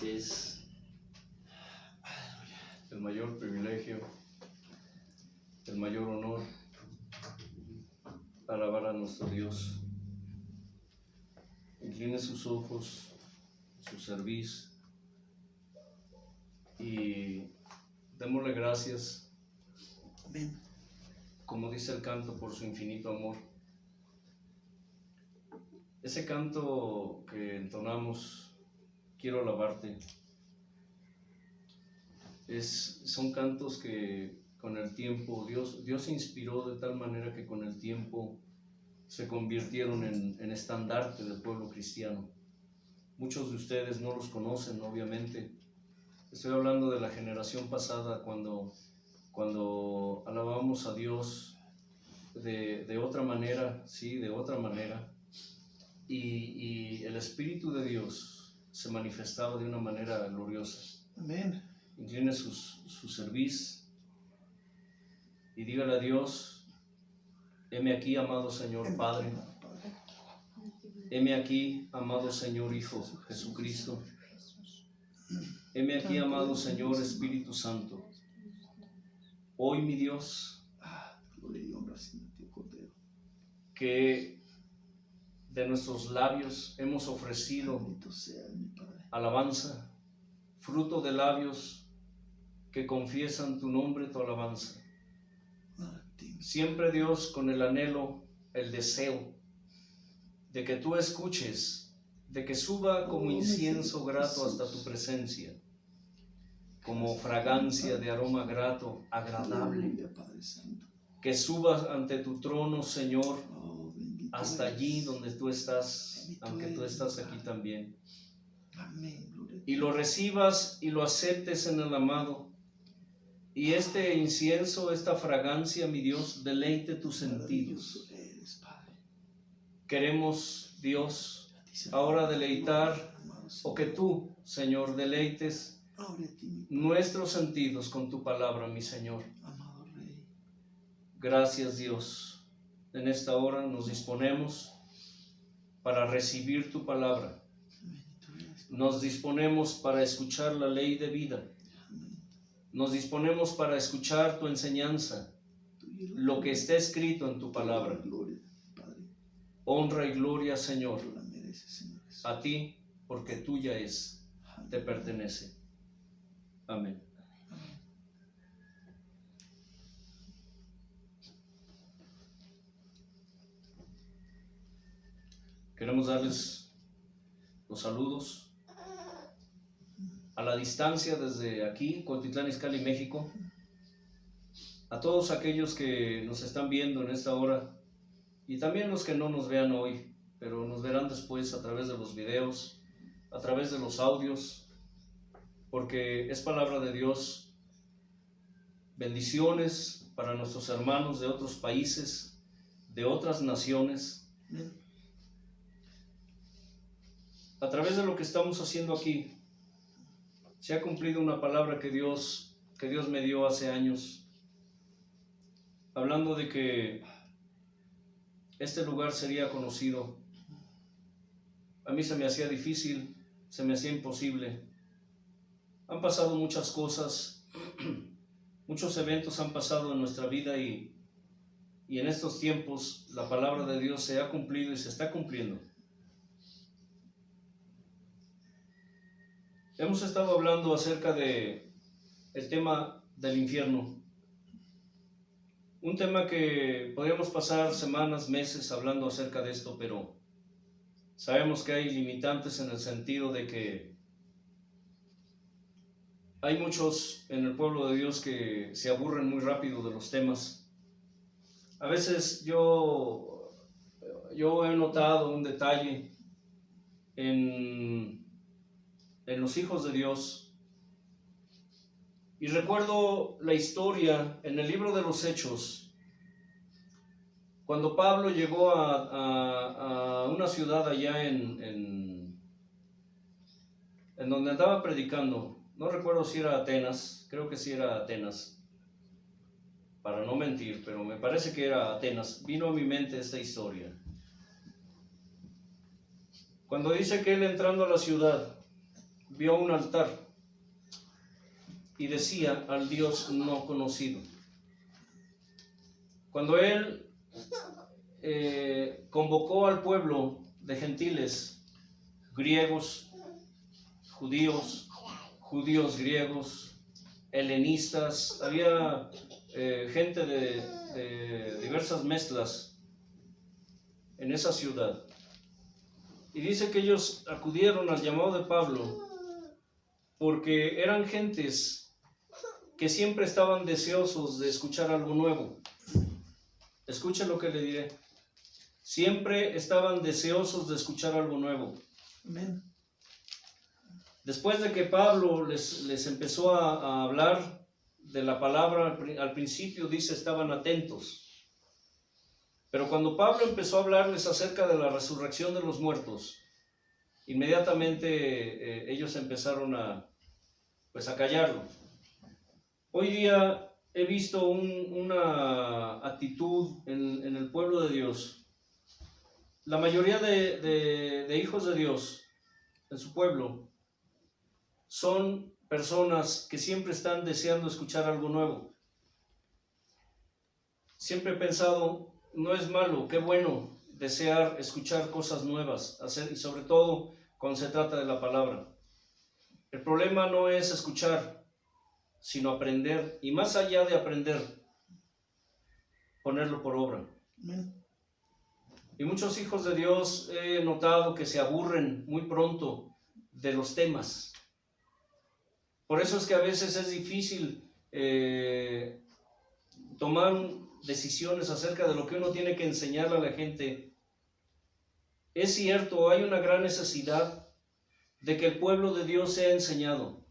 Es el mayor privilegio, el mayor honor alabar a nuestro Dios. Incline sus ojos, su cerviz y démosle gracias, Amén. como dice el canto, por su infinito amor. Ese canto que entonamos, quiero alabarte, son cantos que con el tiempo Dios inspiró de tal manera que con el tiempo se convirtieron en estandarte del pueblo cristiano. Muchos de ustedes no los conocen, obviamente. Estoy hablando de la generación pasada, cuando alabamos a Dios de otra manera, sí, de otra manera. Y el Espíritu de Dios se manifestaba de una manera gloriosa. Amén. Incline su cerviz y dígale a Dios: heme aquí, amado Señor Padre. Heme aquí, amado Señor Hijo Jesucristo. Heme aquí, amado Señor Espíritu Santo. Hoy, mi Dios, que de nuestros labios hemos ofrecido alabanza, fruto de labios que confiesan tu nombre, tu alabanza. Siempre, Dios, con el anhelo, el deseo de que tú escuches, de que suba como incienso grato hasta tu presencia, como fragancia de aroma grato, agradable, que suba ante tu trono, Señor, hasta allí donde tú estás, aunque tú estás aquí también, y lo recibas y lo aceptes en el amado, y este incienso, esta fragancia, mi Dios, deleite tus sentidos. Queremos, Dios, ahora deleitar, o que tú, Señor, deleites nuestros sentidos con tu palabra, mi Señor. Gracias, Dios. En esta hora nos disponemos para recibir tu palabra. Nos disponemos para escuchar la ley de vida. Nos disponemos para escuchar tu enseñanza, lo que está escrito en tu palabra. Honra y gloria, Señor, a ti, porque tuya es, te pertenece. Amén. Queremos darles los saludos a la distancia desde aquí, Cuautitlán Izcalli, México, a todos aquellos que nos están viendo en esta hora y también los que no nos vean hoy, pero nos verán después a través de los videos, a través de los audios, porque es palabra de Dios. Bendiciones para nuestros hermanos de otros países, de otras naciones. A través de lo que estamos haciendo aquí, se ha cumplido una palabra que Dios me dio hace años, hablando de que este lugar sería conocido. A mí se me hacía difícil, se me hacía imposible. Han pasado muchas cosas, muchos eventos han pasado en nuestra vida y en estos tiempos la palabra de Dios se ha cumplido y se está cumpliendo. Hemos estado hablando acerca de el tema del infierno. Un tema que podríamos pasar semanas, meses hablando acerca de esto, pero sabemos que hay limitantes en el sentido de que hay muchos en el pueblo de Dios que se aburren muy rápido de los temas. A veces yo he notado un detalle en los hijos de Dios, y recuerdo la historia en el libro de los Hechos, cuando Pablo llegó a una ciudad allá en donde andaba predicando. No recuerdo si era Atenas, creo que sí era Atenas, para no mentir, pero me parece que era Atenas. Vino a mi mente esta historia. Cuando dice que él, entrando a la ciudad, vio un altar y decía al Dios no conocido. Cuando él convocó al pueblo de gentiles, griegos, judíos, griegos, helenistas, había gente de diversas mezclas en esa ciudad. Y dice que ellos acudieron al llamado de Pablo porque eran gentes que siempre estaban deseosos de escuchar algo nuevo. Escuche lo que le diré. Siempre estaban deseosos de escuchar algo nuevo. Amén. Después de que Pablo les empezó a hablar de la palabra, al principio dice estaban atentos. Pero cuando Pablo empezó a hablarles acerca de la resurrección de los muertos, inmediatamente ellos empezaron a callarlo. Hoy día he visto una actitud en el pueblo de Dios. La mayoría de hijos de Dios en su pueblo son personas que siempre están deseando escuchar algo nuevo. Siempre he pensado, no es malo, qué bueno desear escuchar cosas nuevas, y sobre todo cuando se trata de la palabra. El problema no es escuchar, sino aprender, y más allá de aprender, ponerlo por obra. Y muchos hijos de Dios he notado que se aburren muy pronto de los temas. Por eso es que a veces es difícil tomar decisiones acerca de lo que uno tiene que enseñarle a la gente. Es cierto, hay una gran necesidad de que el pueblo de Dios sea enseñado,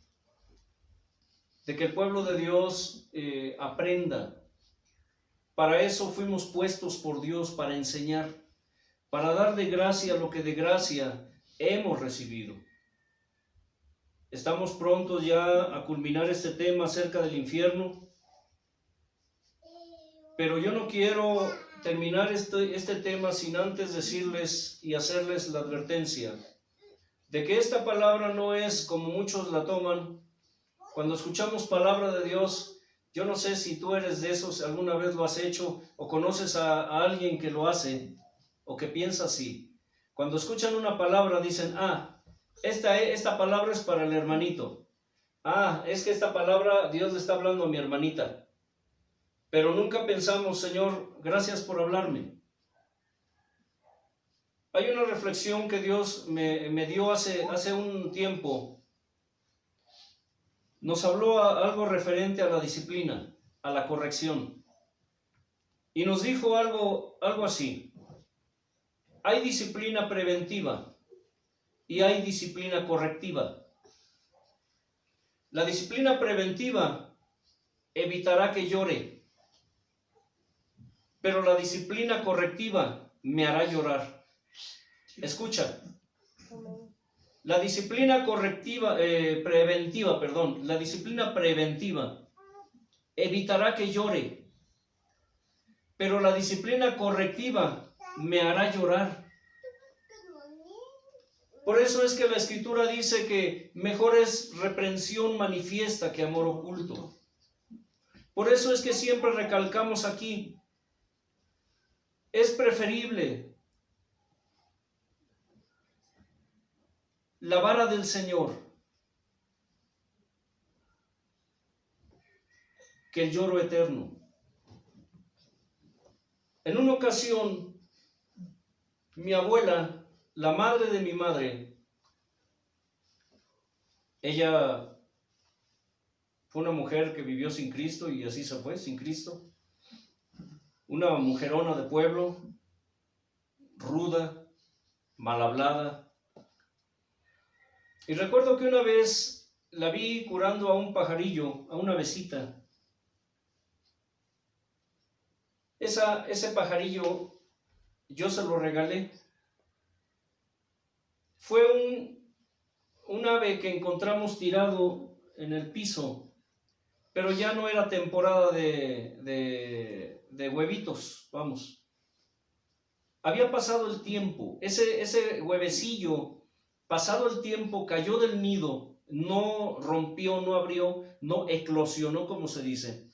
de que el pueblo de Dios aprenda. Para eso fuimos puestos por Dios, para enseñar, para dar de gracia lo que de gracia hemos recibido. Estamos prontos ya a culminar este tema acerca del infierno, pero yo no quiero terminar este tema sin antes decirles y hacerles la advertencia de que esta palabra no es como muchos la toman. Cuando escuchamos palabra de Dios, yo no sé si tú eres de esos, alguna vez lo has hecho o conoces a alguien que lo hace o que piensa así. Cuando escuchan una palabra dicen, esta palabra es para el hermanito. Es que esta palabra Dios le está hablando a mi hermanita. Pero nunca pensamos, Señor, gracias por hablarme. Hay una reflexión que Dios me dio hace un tiempo. Nos habló algo referente a la disciplina, a la corrección. Y nos dijo algo así. Hay disciplina preventiva y hay disciplina correctiva. La disciplina preventiva evitará que llore, pero la disciplina correctiva me hará llorar. Escucha. La disciplina preventiva evitará que llore, pero la disciplina correctiva me hará llorar. Por eso es que la Escritura dice que mejor es reprensión manifiesta que amor oculto. Por eso es que siempre recalcamos aquí, es preferible la vara del Señor que el lloro eterno. En una ocasión, mi abuela, la madre de mi madre, ella fue una mujer que vivió sin Cristo y así se fue, sin Cristo. Una mujerona de pueblo, ruda, mal hablada. Y recuerdo que una vez la vi curando a un pajarillo, a una avecita. Ese pajarillo yo se lo regalé. Fue un ave que encontramos tirado en el piso, pero ya no era temporada de huevitos, vamos. Había pasado el tiempo, ese huevecillo pasado el tiempo, cayó del nido, no rompió, no abrió, no eclosionó, como se dice.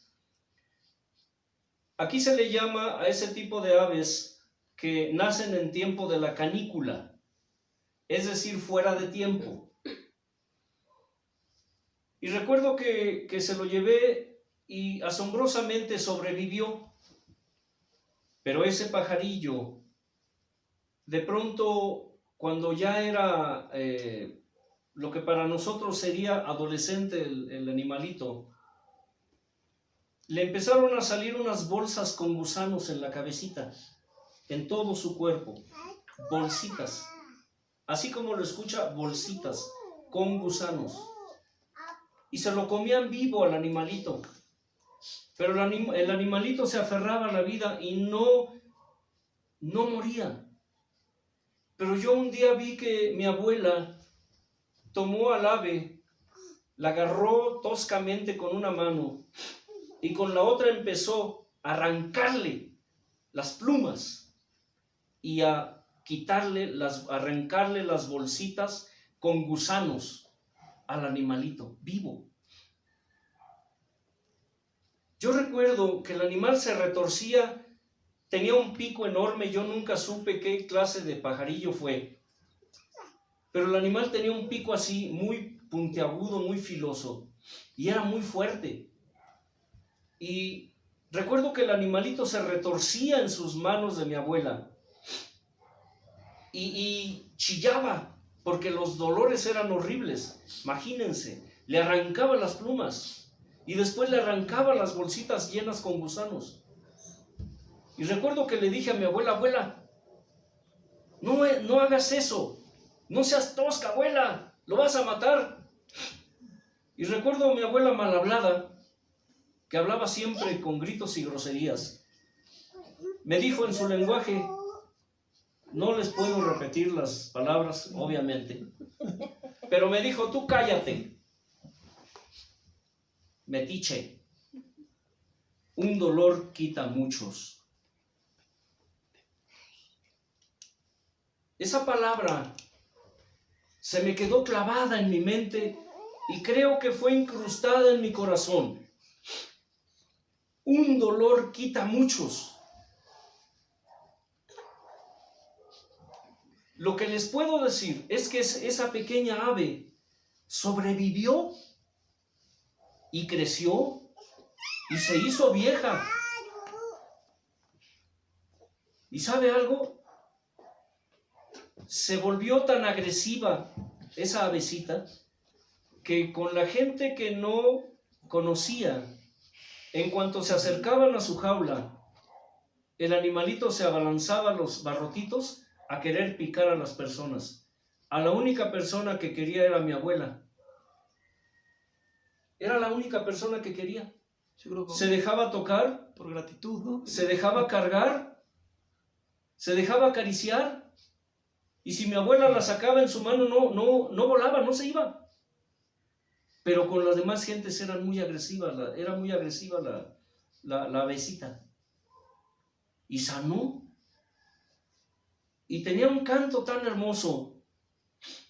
Aquí se le llama a ese tipo de aves que nacen en tiempo de la canícula, es decir, fuera de tiempo. Y recuerdo que se lo llevé y asombrosamente sobrevivió. Pero ese pajarillo, de pronto, cuando ya era lo que para nosotros sería adolescente el animalito, le empezaron a salir unas bolsas con gusanos en la cabecita, en todo su cuerpo, bolsitas, así como lo escucha, bolsitas con gusanos. Y se lo comían vivo al animalito, pero el animalito se aferraba a la vida y no moría. Pero yo un día vi que mi abuela tomó al ave, la agarró toscamente con una mano y con la otra empezó a arrancarle las plumas y a arrancarle las bolsitas con gusanos al animalito vivo. Yo recuerdo que el animal se retorcía, tenía un pico enorme, yo nunca supe qué clase de pajarillo fue, pero el animal tenía un pico así muy puntiagudo, muy filoso, y era muy fuerte. Y recuerdo que el animalito se retorcía en sus manos de mi abuela y chillaba, porque los dolores eran horribles. Imagínense, le arrancaba las plumas y después le arrancaba las bolsitas llenas con gusanos. Y recuerdo que le dije a mi abuela: abuela, no hagas eso, no seas tosca, abuela, lo vas a matar. Y recuerdo a mi abuela mal hablada, que hablaba siempre con gritos y groserías, me dijo en su lenguaje, no les puedo repetir las palabras, obviamente, pero me dijo: tú cállate, metiche, un dolor quita muchos. Esa palabra se me quedó clavada en mi mente y creo que fue incrustada en mi corazón. Un dolor quita muchos. Lo que les puedo decir es que esa pequeña ave sobrevivió y creció y se hizo vieja. ¿Y sabe algo? Se volvió tan agresiva esa avecita que con la gente que no conocía, en cuanto se acercaban a su jaula, el animalito se abalanzaba a los barrotitos a querer picar a las personas. A la única persona que quería era mi abuela. Era la única persona que quería. Se dejaba tocar, por gratitud, ¿no? Se dejaba cargar, se dejaba acariciar. Y si mi abuela la sacaba en su mano, no volaba, no se iba. Pero con las demás gentes era muy agresiva la avecita. Y sanó. Y tenía un canto tan hermoso.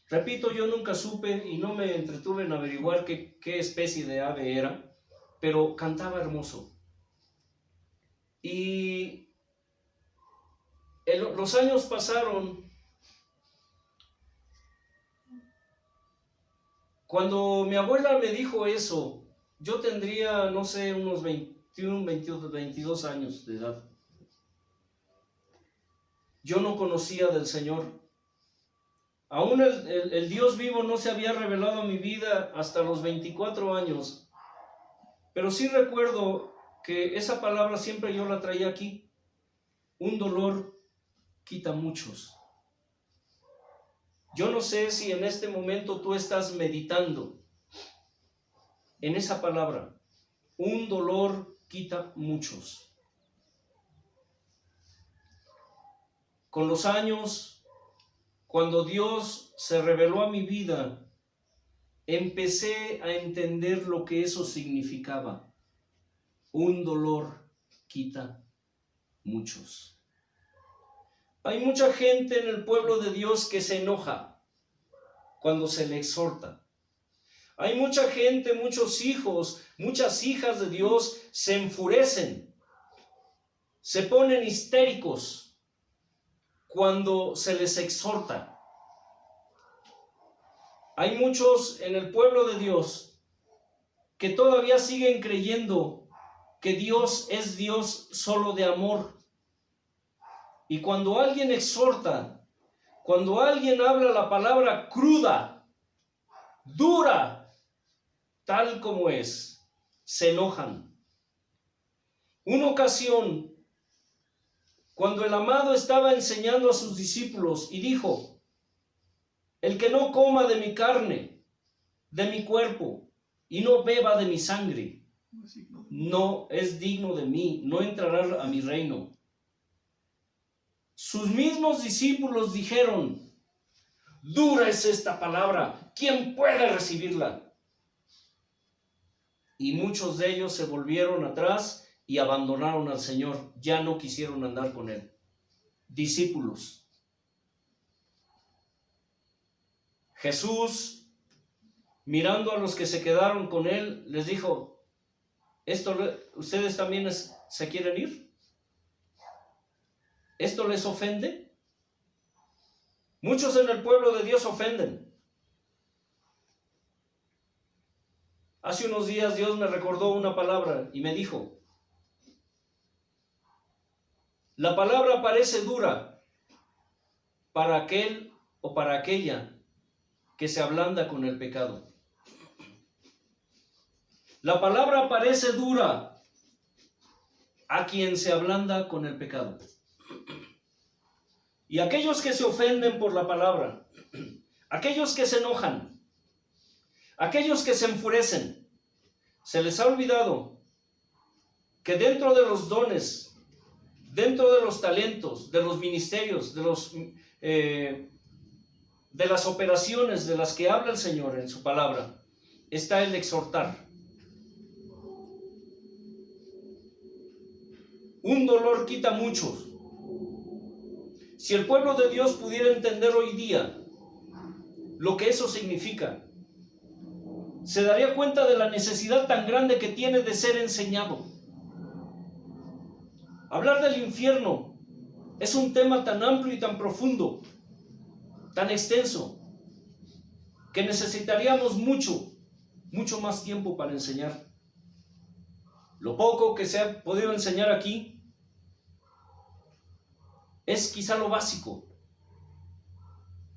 Repito, yo nunca supe y no me entretuve en averiguar qué especie de ave era, pero cantaba hermoso. Y los años pasaron. Cuando mi abuela me dijo eso, yo tendría, no sé, unos 21, 22 años de edad. Yo no conocía del Señor. Aún el Dios vivo no se había revelado a mi vida hasta los 24 años. Pero sí recuerdo que esa palabra siempre yo la traía aquí. Un dolor quita muchos. Yo no sé si en este momento tú estás meditando en esa palabra. Un dolor quita muchos. Con los años, cuando Dios se reveló a mi vida, empecé a entender lo que eso significaba. Un dolor quita muchos. Hay mucha gente en el pueblo de Dios que se enoja. cuando se le exhorta. Hay mucha gente, muchos hijos, muchas hijas de Dios se enfurecen, se ponen histéricos cuando se les exhorta. Hay muchos en el pueblo de Dios que todavía siguen creyendo que Dios es Dios solo de amor. Y cuando alguien exhorta, cuando alguien habla la palabra cruda, dura, tal como es, se enojan. Una ocasión, cuando el amado estaba enseñando a sus discípulos y dijo: el que no coma de mi carne, de mi cuerpo, y no beba de mi sangre, no es digno de mí, no entrará a mi reino. Sus mismos discípulos dijeron: dura es esta palabra, ¿quién puede recibirla? Y muchos de ellos se volvieron atrás y abandonaron al Señor, ya no quisieron andar con Él. Discípulos. Jesús, mirando a los que se quedaron con Él, les dijo: ¿ustedes también se quieren ir? ¿Esto les ofende? Muchos en el pueblo de Dios ofenden. Hace unos días Dios me recordó una palabra y me dijo: la palabra parece dura para aquel o para aquella que se ablanda con el pecado. La palabra parece dura a quien se ablanda con el pecado. Y aquellos que se ofenden por la palabra, aquellos que se enojan, aquellos que se enfurecen, se les ha olvidado que dentro de los dones, dentro de los talentos, de los ministerios, de las operaciones de las que habla el Señor en su palabra, está el exhortar. Un dolor quita mucho. Si el pueblo de Dios pudiera entender hoy día lo que eso significa, se daría cuenta de la necesidad tan grande que tiene de ser enseñado. Hablar del infierno es un tema tan amplio y tan profundo, tan extenso, que necesitaríamos mucho más tiempo para enseñar. Lo poco que se ha podido enseñar aquí es quizá lo básico,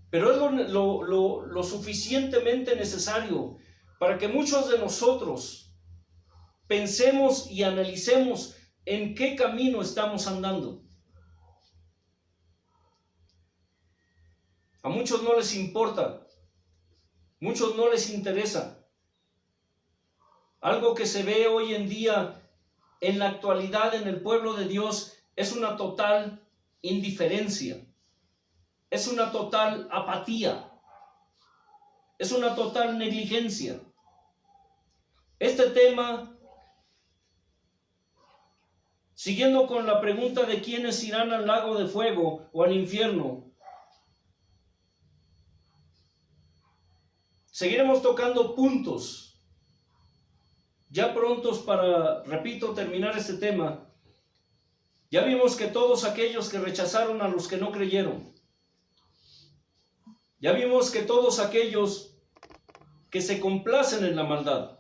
pero es lo suficientemente necesario para que muchos de nosotros pensemos y analicemos en qué camino estamos andando. A muchos no les importa, muchos no les interesa. Algo que se ve hoy en día, en la actualidad, en el pueblo de Dios, es una total indiferencia, es una total apatía, es una total negligencia. Este tema, siguiendo con la pregunta de quiénes irán al lago de fuego o al infierno, seguiremos tocando puntos ya prontos para, repito, terminar este tema. Ya vimos que todos aquellos que rechazaron a los que no creyeron, ya vimos que todos aquellos que se complacen en la maldad,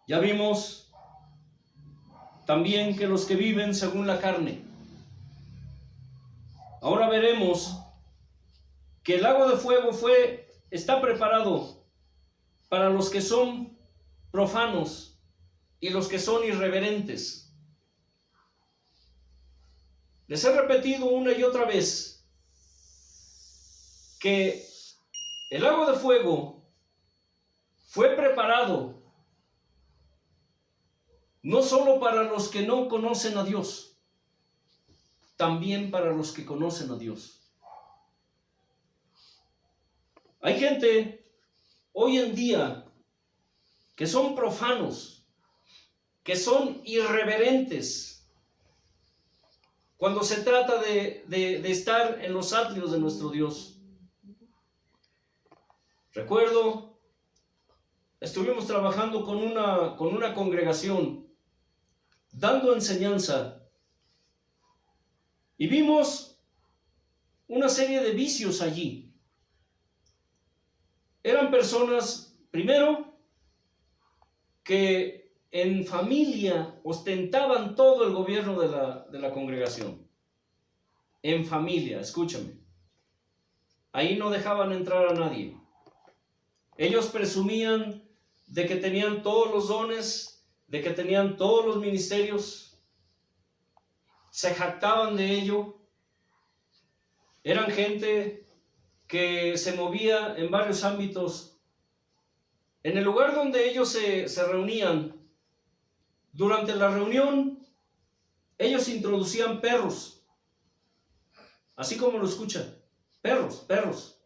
ya vimos también que los que viven según la carne. Ahora veremos que el lago de fuego está preparado para los que son profanos y los que son irreverentes. Les he repetido una y otra vez que el lago de fuego fue preparado no solo para los que no conocen a Dios, también para los que conocen a Dios. Hay gente hoy en día que son profanos, que son irreverentes, cuando se trata de estar en los atrios de nuestro Dios. Recuerdo, estuvimos trabajando con una congregación, dando enseñanza, y vimos una serie de vicios allí. Eran personas, primero, que en familia ostentaban todo el gobierno de la congregación. En familia, escúchame. Ahí no dejaban entrar a nadie. Ellos presumían de que tenían todos los dones, de que tenían todos los ministerios. Se jactaban de ello. Eran gente que se movía en varios ámbitos. En el lugar donde ellos se reunían, durante la reunión, ellos introducían perros. Así como lo escuchan. Perros.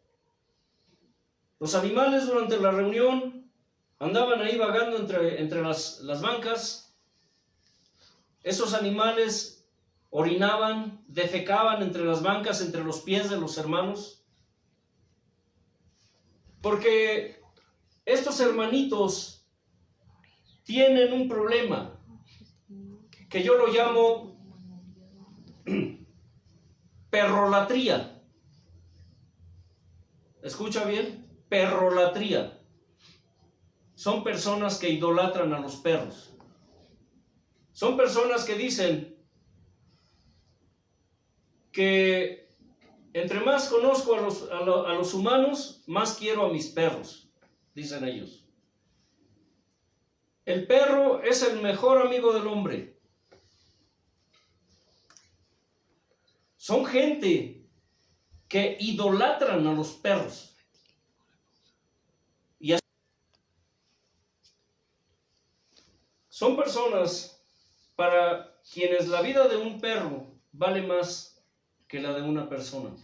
Los animales durante la reunión andaban ahí vagando entre las bancas. Esos animales orinaban, defecaban entre las bancas, entre los pies de los hermanos. Porque estos hermanitos tienen un problema que yo lo llamo perrolatría. ¿Escucha bien? Perrolatría. Son personas que idolatran a los perros. Son personas que dicen que entre más conozco a los humanos, más quiero a mis perros, dicen ellos. El perro es el mejor amigo del hombre. Son gente que idolatran a los perros. Y así, son personas para quienes la vida de un perro vale más que la de una persona.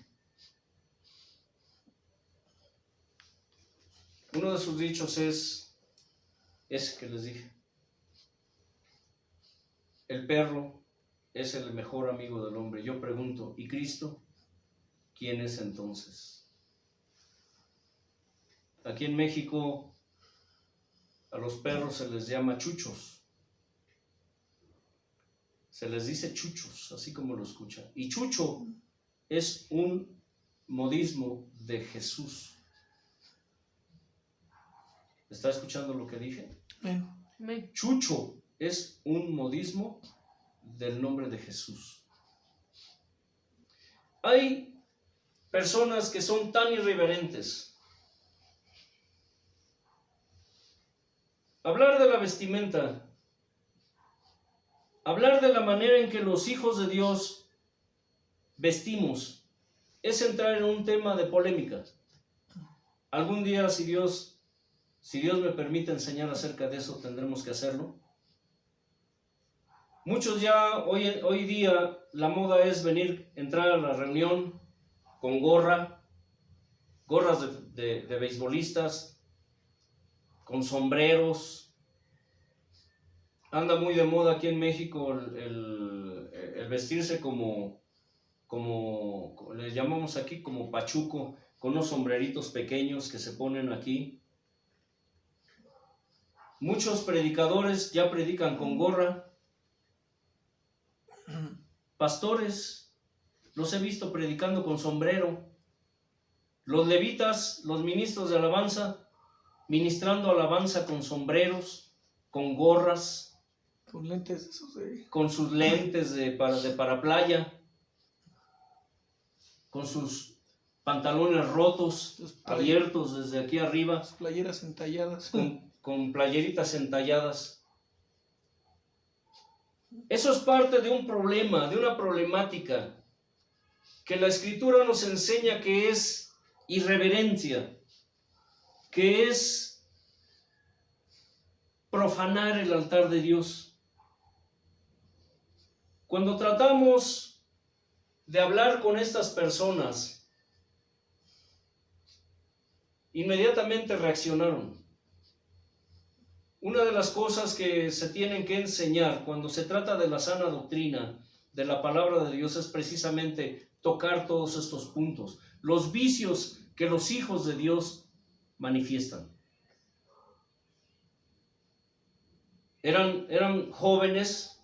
Uno de sus dichos es ese que les dije. El perro es el mejor amigo del hombre. Yo pregunto, ¿y Cristo? ¿Quién es entonces? Aquí en México a los perros se les llama chuchos. Se les dice chuchos, así como lo escuchan. Y chucho es un modismo de Jesús. ¿Está escuchando lo que dije? Amén. Chucho es un modismo del nombre de Jesús. Hay personas que son tan irreverentes. Hablar de la vestimenta, hablar de la manera en que los hijos de Dios vestimos, es entrar en un tema de polémica. Algún día, si Dios me permite enseñar acerca de eso, tendremos que hacerlo. Muchos ya, hoy día, la moda es entrar a la reunión con gorras de beisbolistas, con sombreros. Anda muy de moda aquí en México el vestirse como le llamamos aquí como pachuco, con unos sombreritos pequeños que se ponen aquí. Muchos predicadores ya predican con gorra. Pastores los he visto predicando con sombrero. Los levitas, los ministros de alabanza, ministrando alabanza con sombreros, con gorras, con lentes esos con sus lentes de para playa, con sus pantalones rotos, abiertos desde aquí arriba, playeras entalladas, con playeritas entalladas. Eso es parte de un problema, de una problemática que la Escritura nos enseña que es irreverencia, que es profanar el altar de Dios. Cuando tratamos de hablar con estas personas, inmediatamente reaccionaron. Una de las cosas que se tienen que enseñar cuando se trata de la sana doctrina de la palabra de Dios es precisamente tocar todos estos puntos. Los vicios que los hijos de Dios manifiestan. Eran jóvenes,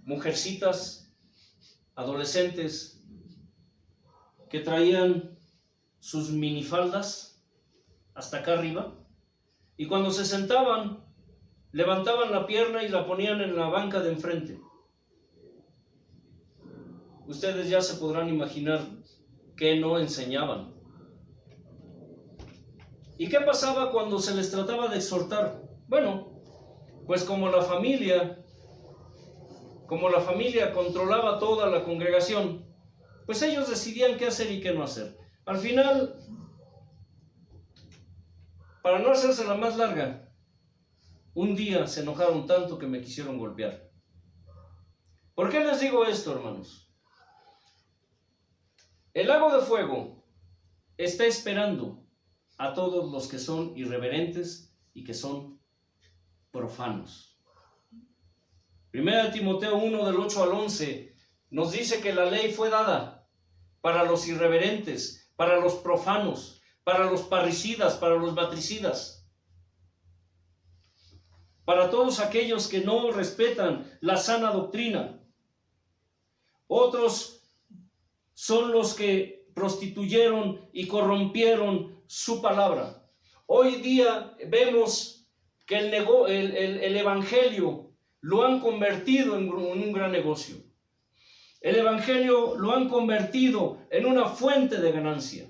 mujercitas, adolescentes, que traían sus minifaldas hasta acá arriba, y cuando se sentaban, levantaban la pierna y la ponían en la banca de enfrente. Ustedes ya se podrán imaginar que no enseñaban. ¿Y qué pasaba cuando se les trataba de exhortar? Bueno, pues como la familia controlaba toda la congregación, pues ellos decidían qué hacer y qué no hacer. Al final, para no hacerse la más larga, un día se enojaron tanto que me quisieron golpear. ¿Por qué les digo esto, hermanos? El lago de fuego está esperando a todos los que son irreverentes y que son profanos. 1 Timoteo 1 del 8 al 11 nos dice que la ley fue dada para los irreverentes, para los profanos, para los parricidas, para los matricidas, para todos aquellos que no respetan la sana doctrina. Otros son los que prostituyeron y corrompieron su palabra. Hoy día vemos que el evangelio lo han convertido en un gran negocio. El evangelio lo han convertido en una fuente de ganancia.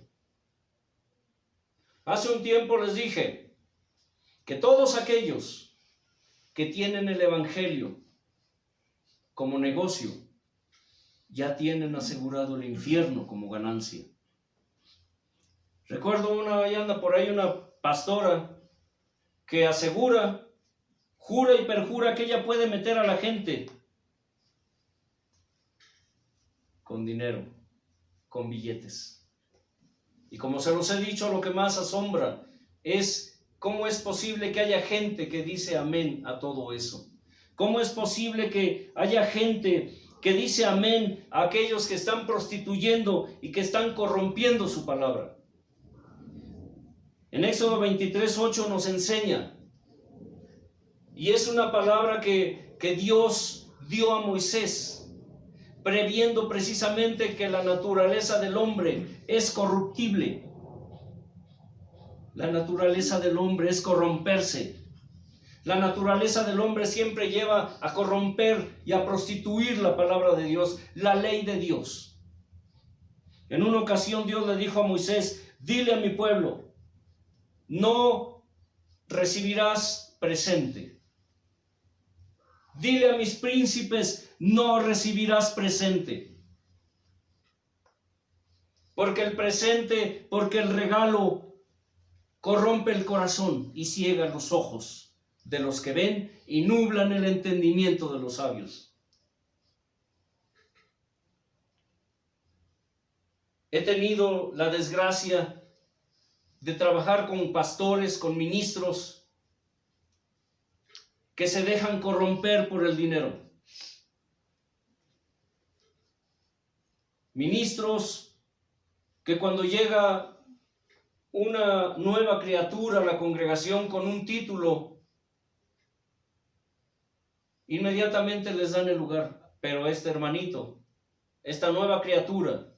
Hace un tiempo les dije que todos aquellos que tienen el evangelio como negocio ya tienen asegurado el infierno como ganancia. Recuerdo ahí anda por ahí una pastora que asegura, jura y perjura que ella puede meter a la gente con dinero, con billetes. Y como se los he dicho, lo que más asombra es cómo es posible que haya gente que dice amén a todo eso. ¿Cómo es posible que haya gente que dice amén a aquellos que están prostituyendo y que están corrompiendo su palabra? En Éxodo 23:8 nos enseña, y es una palabra que Dios dio a Moisés, previendo precisamente que la naturaleza del hombre es corruptible. La naturaleza del hombre es corromperse. La naturaleza del hombre siempre lleva a corromper y a prostituir la palabra de Dios, la ley de Dios. En una ocasión Dios le dijo a Moisés, dile a mi pueblo, no recibirás presente. Dile a mis príncipes, no recibirás presente. Porque el presente, porque el regalo corrompe el corazón y ciega los ojos de los que ven y nublan el entendimiento de los sabios. He tenido la desgracia de trabajar con pastores, con ministros que se dejan corromper por el dinero. Ministros que cuando llega una nueva criatura a la congregación con un título, inmediatamente les dan el lugar. Pero este hermanito, esta nueva criatura,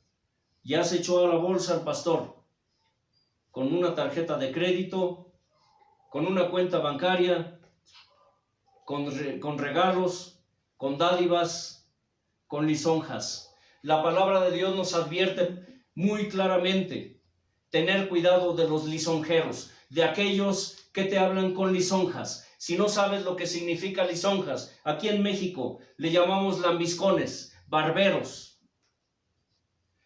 ya se echó a la bolsa al pastor con una tarjeta de crédito, con una cuenta bancaria, con regalos, con dádivas, con lisonjas. La palabra de Dios nos advierte muy claramente, tener cuidado de los lisonjeros, de aquellos que te hablan con lisonjas. Si no sabes lo que significa lisonjas, aquí en México le llamamos lambiscones, barberos.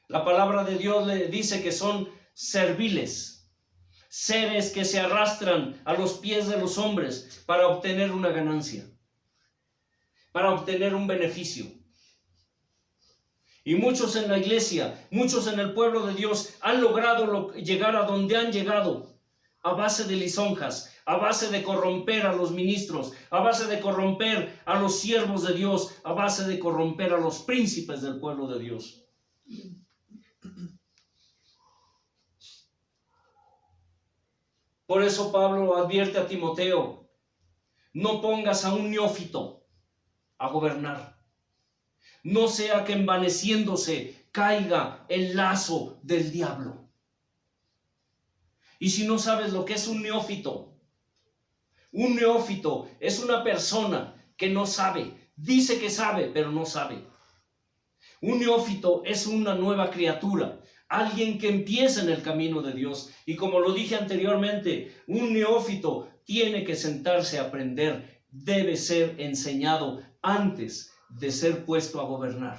La palabra de Dios le dice que son serviles, seres que se arrastran a los pies de los hombres para obtener una ganancia, para obtener un beneficio. Y muchos en la iglesia, muchos en el pueblo de Dios han logrado llegar a donde han llegado a base de lisonjas, a base de corromper a los ministros, a base de corromper a los siervos de Dios, a base de corromper a los príncipes del pueblo de Dios. Por eso Pablo advierte a Timoteo: no pongas a un neófito a gobernar. No sea que envaneciéndose caiga el lazo del diablo. Y si no sabes lo que es un neófito es una persona que no sabe, dice que sabe, pero no sabe. Un neófito es una nueva criatura, alguien que empieza en el camino de Dios. Y como lo dije anteriormente, un neófito tiene que sentarse a aprender, debe ser enseñado antes de ser puesto a gobernar.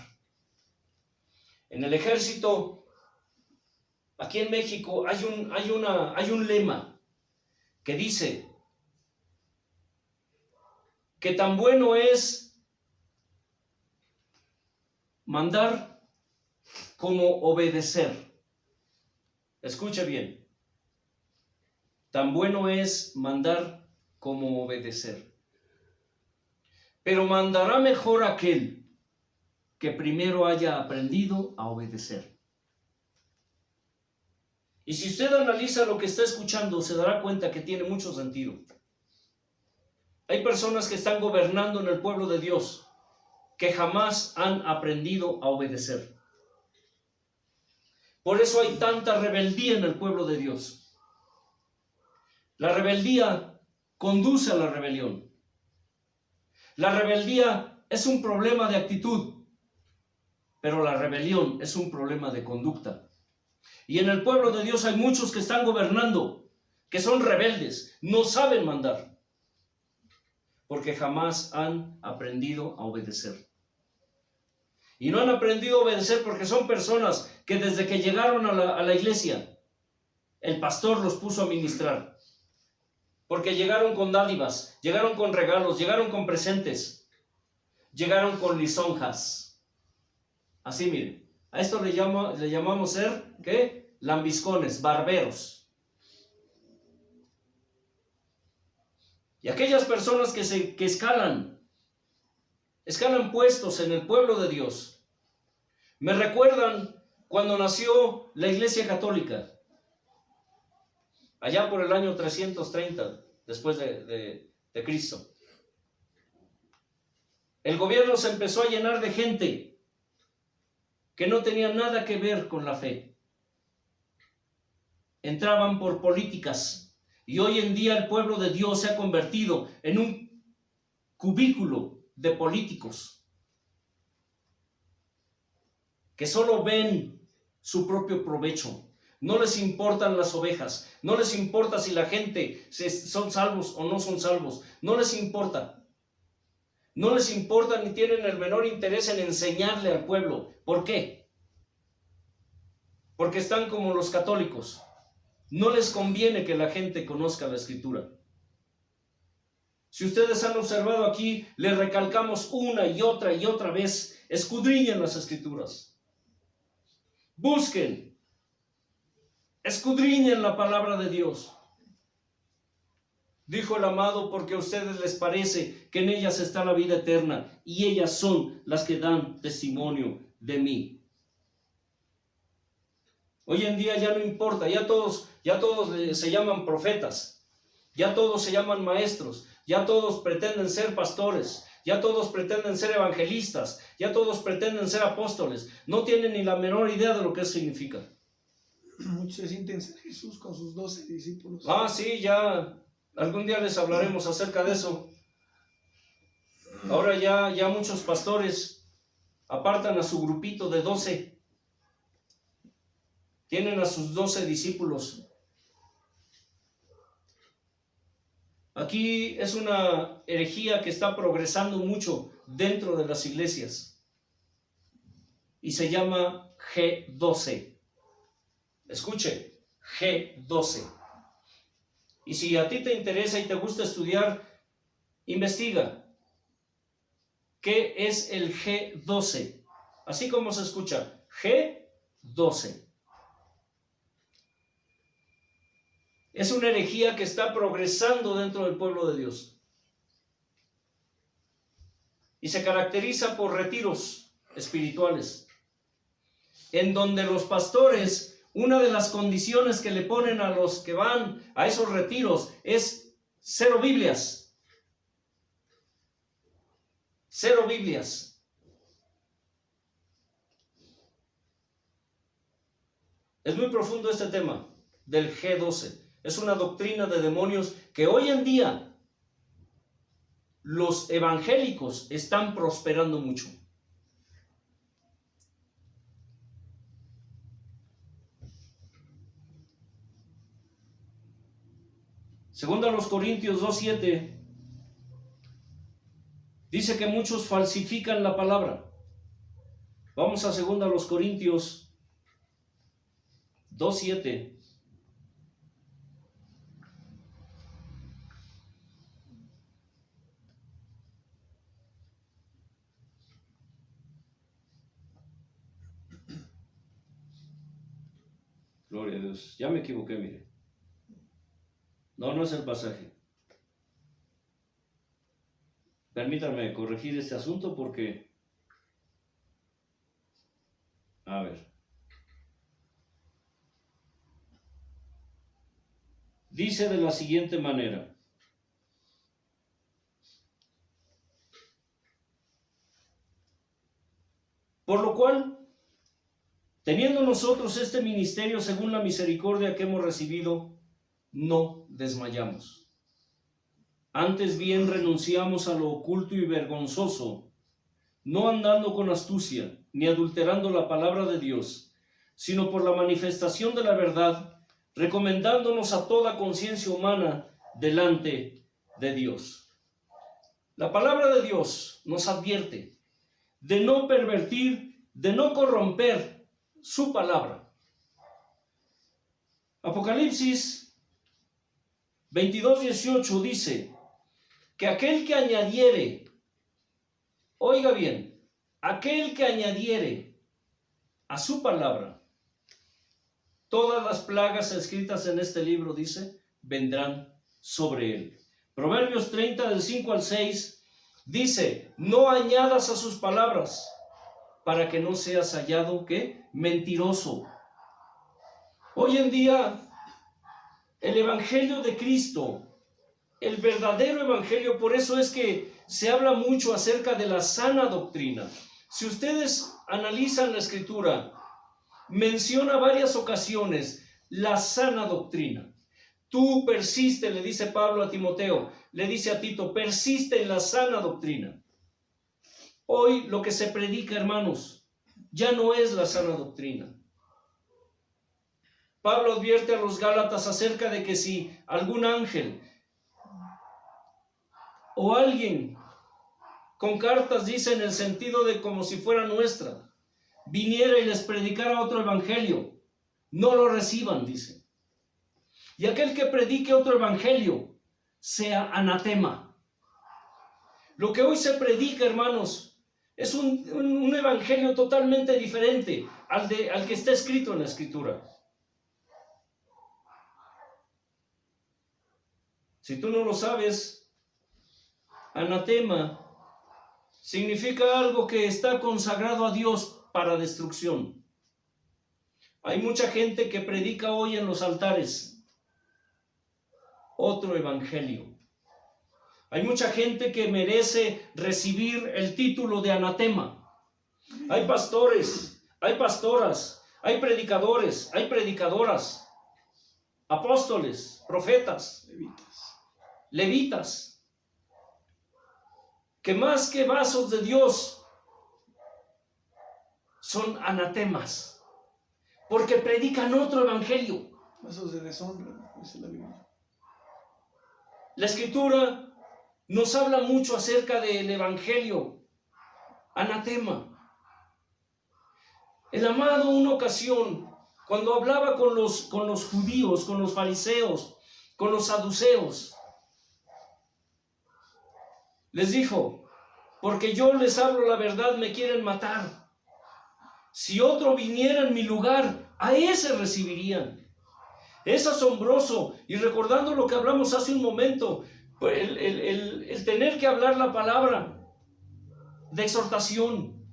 En el ejército, aquí en México, hay un lema que dice que tan bueno es mandar como obedecer. Escuche bien. Tan bueno es mandar como obedecer. Pero mandará mejor aquel que primero haya aprendido a obedecer. Y si usted analiza lo que está escuchando, se dará cuenta que tiene mucho sentido. Hay personas que están gobernando en el pueblo de Dios que jamás han aprendido a obedecer. Por eso hay tanta rebeldía en el pueblo de Dios. La rebeldía conduce a la rebelión. La rebeldía es un problema de actitud, pero la rebelión es un problema de conducta. Y en el pueblo de Dios hay muchos que están gobernando, que son rebeldes, no saben mandar, porque jamás han aprendido a obedecer. Y no han aprendido a obedecer porque son personas que desde que llegaron a la iglesia, el pastor los puso a ministrar. Porque llegaron con dádivas, llegaron con regalos, llegaron con presentes, llegaron con lisonjas. Así miren, a esto le llamamos ser, ¿qué? Lambiscones, barberos. Y aquellas personas que escalan puestos en el pueblo de Dios, me recuerdan cuando nació la Iglesia Católica, allá por el año 330 después de Cristo. El gobierno se empezó a llenar de gente que no tenía nada que ver con la fe. Entraban por políticas, y hoy en día el pueblo de Dios se ha convertido en un cubículo de políticos que solo ven su propio provecho. No les importan las ovejas, no les importa si la gente son salvos o no son salvos, no les importa. No les importa ni tienen el menor interés en enseñarle al pueblo. ¿Por qué? Porque están como los católicos. No les conviene que la gente conozca la Escritura. Si ustedes han observado aquí, les recalcamos una y otra vez, escudriñen las Escrituras. Busquen, escudriñen la palabra de Dios. Dijo el amado, porque a ustedes les parece que en ellas está la vida eterna, y ellas son las que dan testimonio de mí. Hoy en día ya no importa, ya todos se llaman profetas, ya todos se llaman maestros, ya todos pretenden ser pastores, ya todos pretenden ser evangelistas, ya todos pretenden ser apóstoles. No tienen ni la menor idea de lo que eso significa. Muchos se sienten ser Jesús con sus 12 discípulos. Ah, sí, ya algún día les hablaremos acerca de eso. Ahora ya muchos pastores apartan a su grupito de 12. Tienen a sus 12 discípulos. Aquí es una herejía que está progresando mucho dentro de las iglesias y se llama G12. Escuche, G12. Y si a ti te interesa y te gusta estudiar, investiga. ¿Qué es el G12? Así como se escucha, G12. Es una herejía que está progresando dentro del pueblo de Dios. Y se caracteriza por retiros espirituales, en donde los pastores una de las condiciones que le ponen a los que van a esos retiros es 0 Biblias. 0 Biblias. Es muy profundo este tema del G12. Es una doctrina de demonios que hoy en día los evangélicos están prosperando mucho. Segunda a los Corintios 2:7 dice que muchos falsifican la palabra. Vamos a segunda a los Corintios 2:7. Gloria a Dios. Ya me equivoqué, mire. No es el pasaje. Permítanme corregir este asunto porque... A ver. Dice de la siguiente manera. Por lo cual, teniendo nosotros este ministerio según la misericordia que hemos recibido, no desmayamos. Antes bien renunciamos a lo oculto y vergonzoso, no andando con astucia, ni adulterando la palabra de Dios, sino por la manifestación de la verdad, recomendándonos a toda conciencia humana delante de Dios. La palabra de Dios nos advierte de no pervertir, de no corromper su palabra. Apocalipsis 22:18 dice que aquel que añadiere, oiga bien, aquel que añadiere a su palabra todas las plagas escritas en este libro, dice, vendrán sobre él. Proverbios 30 del 5 al 6 dice, no añadas a sus palabras para que no seas hallado, ¿qué? Mentiroso. Hoy en día, el Evangelio de Cristo, el verdadero Evangelio, por eso es que se habla mucho acerca de la sana doctrina. Si ustedes analizan la Escritura, menciona varias ocasiones la sana doctrina. Tú persiste, le dice Pablo a Timoteo, le dice a Tito, persiste en la sana doctrina. Hoy lo que se predica, hermanos, ya no es la sana doctrina. Pablo advierte a los Gálatas acerca de que si algún ángel o alguien con cartas, dice en el sentido de como si fuera nuestra, viniera y les predicara otro evangelio, no lo reciban, dice. Y aquel que predique otro evangelio sea anatema. Lo que hoy se predica, hermanos, es un evangelio totalmente diferente al que está escrito en la Escritura. Si tú no lo sabes, anatema significa algo que está consagrado a Dios para destrucción. Hay mucha gente que predica hoy en los altares otro evangelio. Hay mucha gente que merece recibir el título de anatema. Hay pastores, hay pastoras, hay predicadores, hay predicadoras, apóstoles, profetas, levitas, que más que vasos de Dios son anatemas, porque predican otro evangelio. Vasos de deshonra, dice la Biblia. La Escritura nos habla mucho acerca del evangelio anatema. El amado, una ocasión, cuando hablaba con los judíos, con los fariseos, con los saduceos, les dijo, porque yo les hablo la verdad, me quieren matar. Si otro viniera en mi lugar, a ese recibirían. Es asombroso, y recordando lo que hablamos hace un momento, el tener que hablar la palabra de exhortación,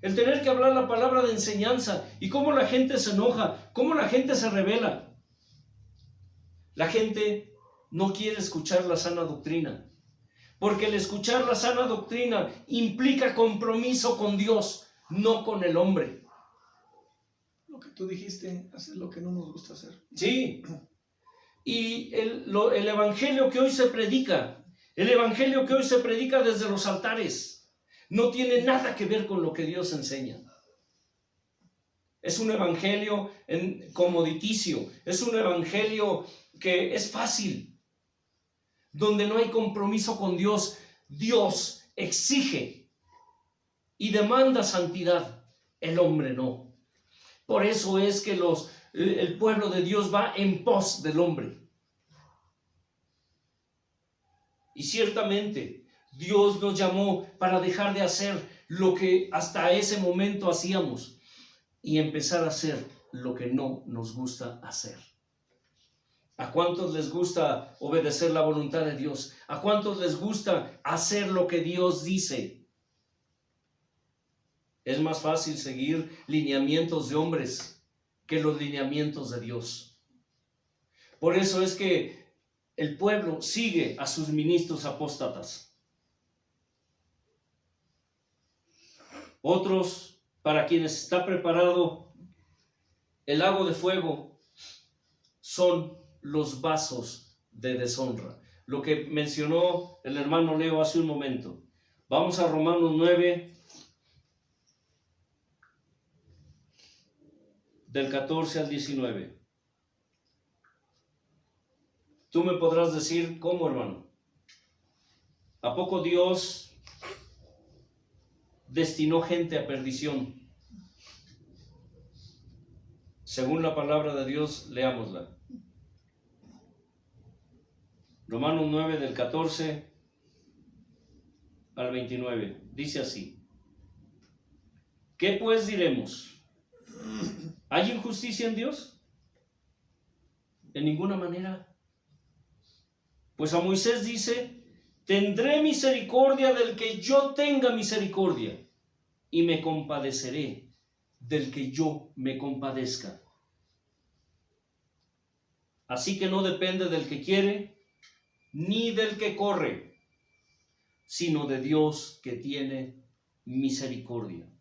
El tener que hablar la palabra de enseñanza y cómo la gente se enoja, cómo la gente se rebela. La gente no quiere escuchar la sana doctrina, porque el escuchar la sana doctrina implica compromiso con Dios, no con el hombre. Lo que tú dijiste, hacer lo que no nos gusta hacer. Sí. Y el evangelio que hoy se predica, el evangelio que hoy se predica desde los altares, no tiene nada que ver con lo que Dios enseña. Es un evangelio comoditicio, es un evangelio que es fácil, donde no hay compromiso con Dios. Dios exige y demanda santidad, el hombre no. Por eso es que el pueblo de Dios va en pos del hombre. Y ciertamente Dios nos llamó para dejar de hacer lo que hasta ese momento hacíamos y empezar a hacer lo que no nos gusta hacer. ¿A cuántos les gusta obedecer la voluntad de Dios? ¿A cuántos les gusta hacer lo que Dios dice? Es más fácil seguir lineamientos de hombres que los lineamientos de Dios. Por eso es que el pueblo sigue a sus ministros apóstatas. Otros, para quienes está preparado el lago de fuego, son los vasos de deshonra. Lo que mencionó el hermano Leo hace un momento. Vamos a Romanos 9, del 14 al 19. Tú me podrás decir, ¿cómo, hermano? ¿A poco Dios destinó gente a perdición? Según la palabra de Dios, leámosla. Romanos 9, del 14 al 29. Dice así. ¿Qué pues diremos? ¿Hay injusticia en Dios? En ninguna manera. Pues a Moisés dice, tendré misericordia del que yo tenga misericordia, y me compadeceré del que yo me compadezca. Así que no depende del que quiere, ni del que corre, sino de Dios que tiene misericordia.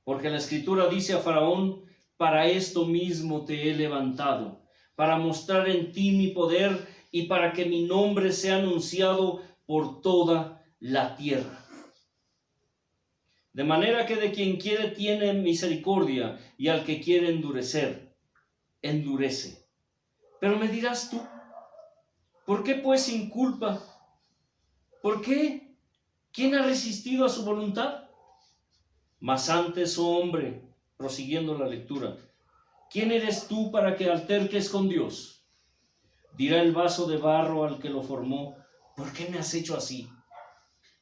Porque la Escritura dice a Faraón, para esto mismo te he levantado, para mostrar en ti mi poder y para que mi nombre sea anunciado por toda la tierra. De manera que de quien quiere tiene misericordia y al que quiere endurecer, endurece. Pero me dirás tú, ¿por qué pues sin culpa? ¿Por qué? ¿Quién ha resistido a su voluntad? Mas antes, oh hombre, prosiguiendo la lectura, ¿quién eres tú para que alterques con Dios? Dirá el vaso de barro al que lo formó, ¿por qué me has hecho así?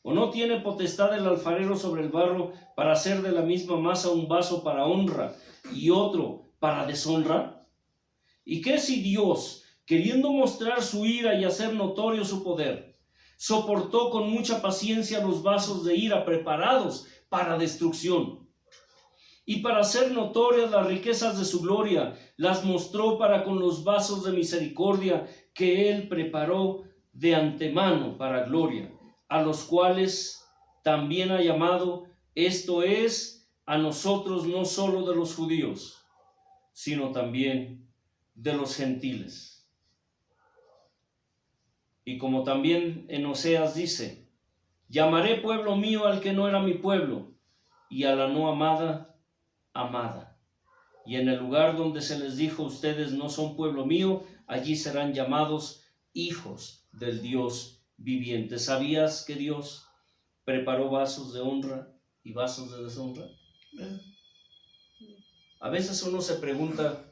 ¿O no tiene potestad el alfarero sobre el barro para hacer de la misma masa un vaso para honra y otro para deshonra? ¿Y qué si Dios, queriendo mostrar su ira y hacer notorio su poder, soportó con mucha paciencia los vasos de ira preparados para destrucción? Y para hacer notorias las riquezas de su gloria, las mostró para con los vasos de misericordia que él preparó de antemano para gloria, a los cuales también ha llamado, esto es, a nosotros no solo de los judíos, sino también de los gentiles. Y como también en Oseas dice, llamaré pueblo mío al que no era mi pueblo, y a la no amada, amada. Y en el lugar donde se les dijo, ustedes no son pueblo mío, allí serán llamados hijos del Dios viviente. ¿Sabías que Dios preparó vasos de honra y vasos de deshonra? A veces uno se pregunta,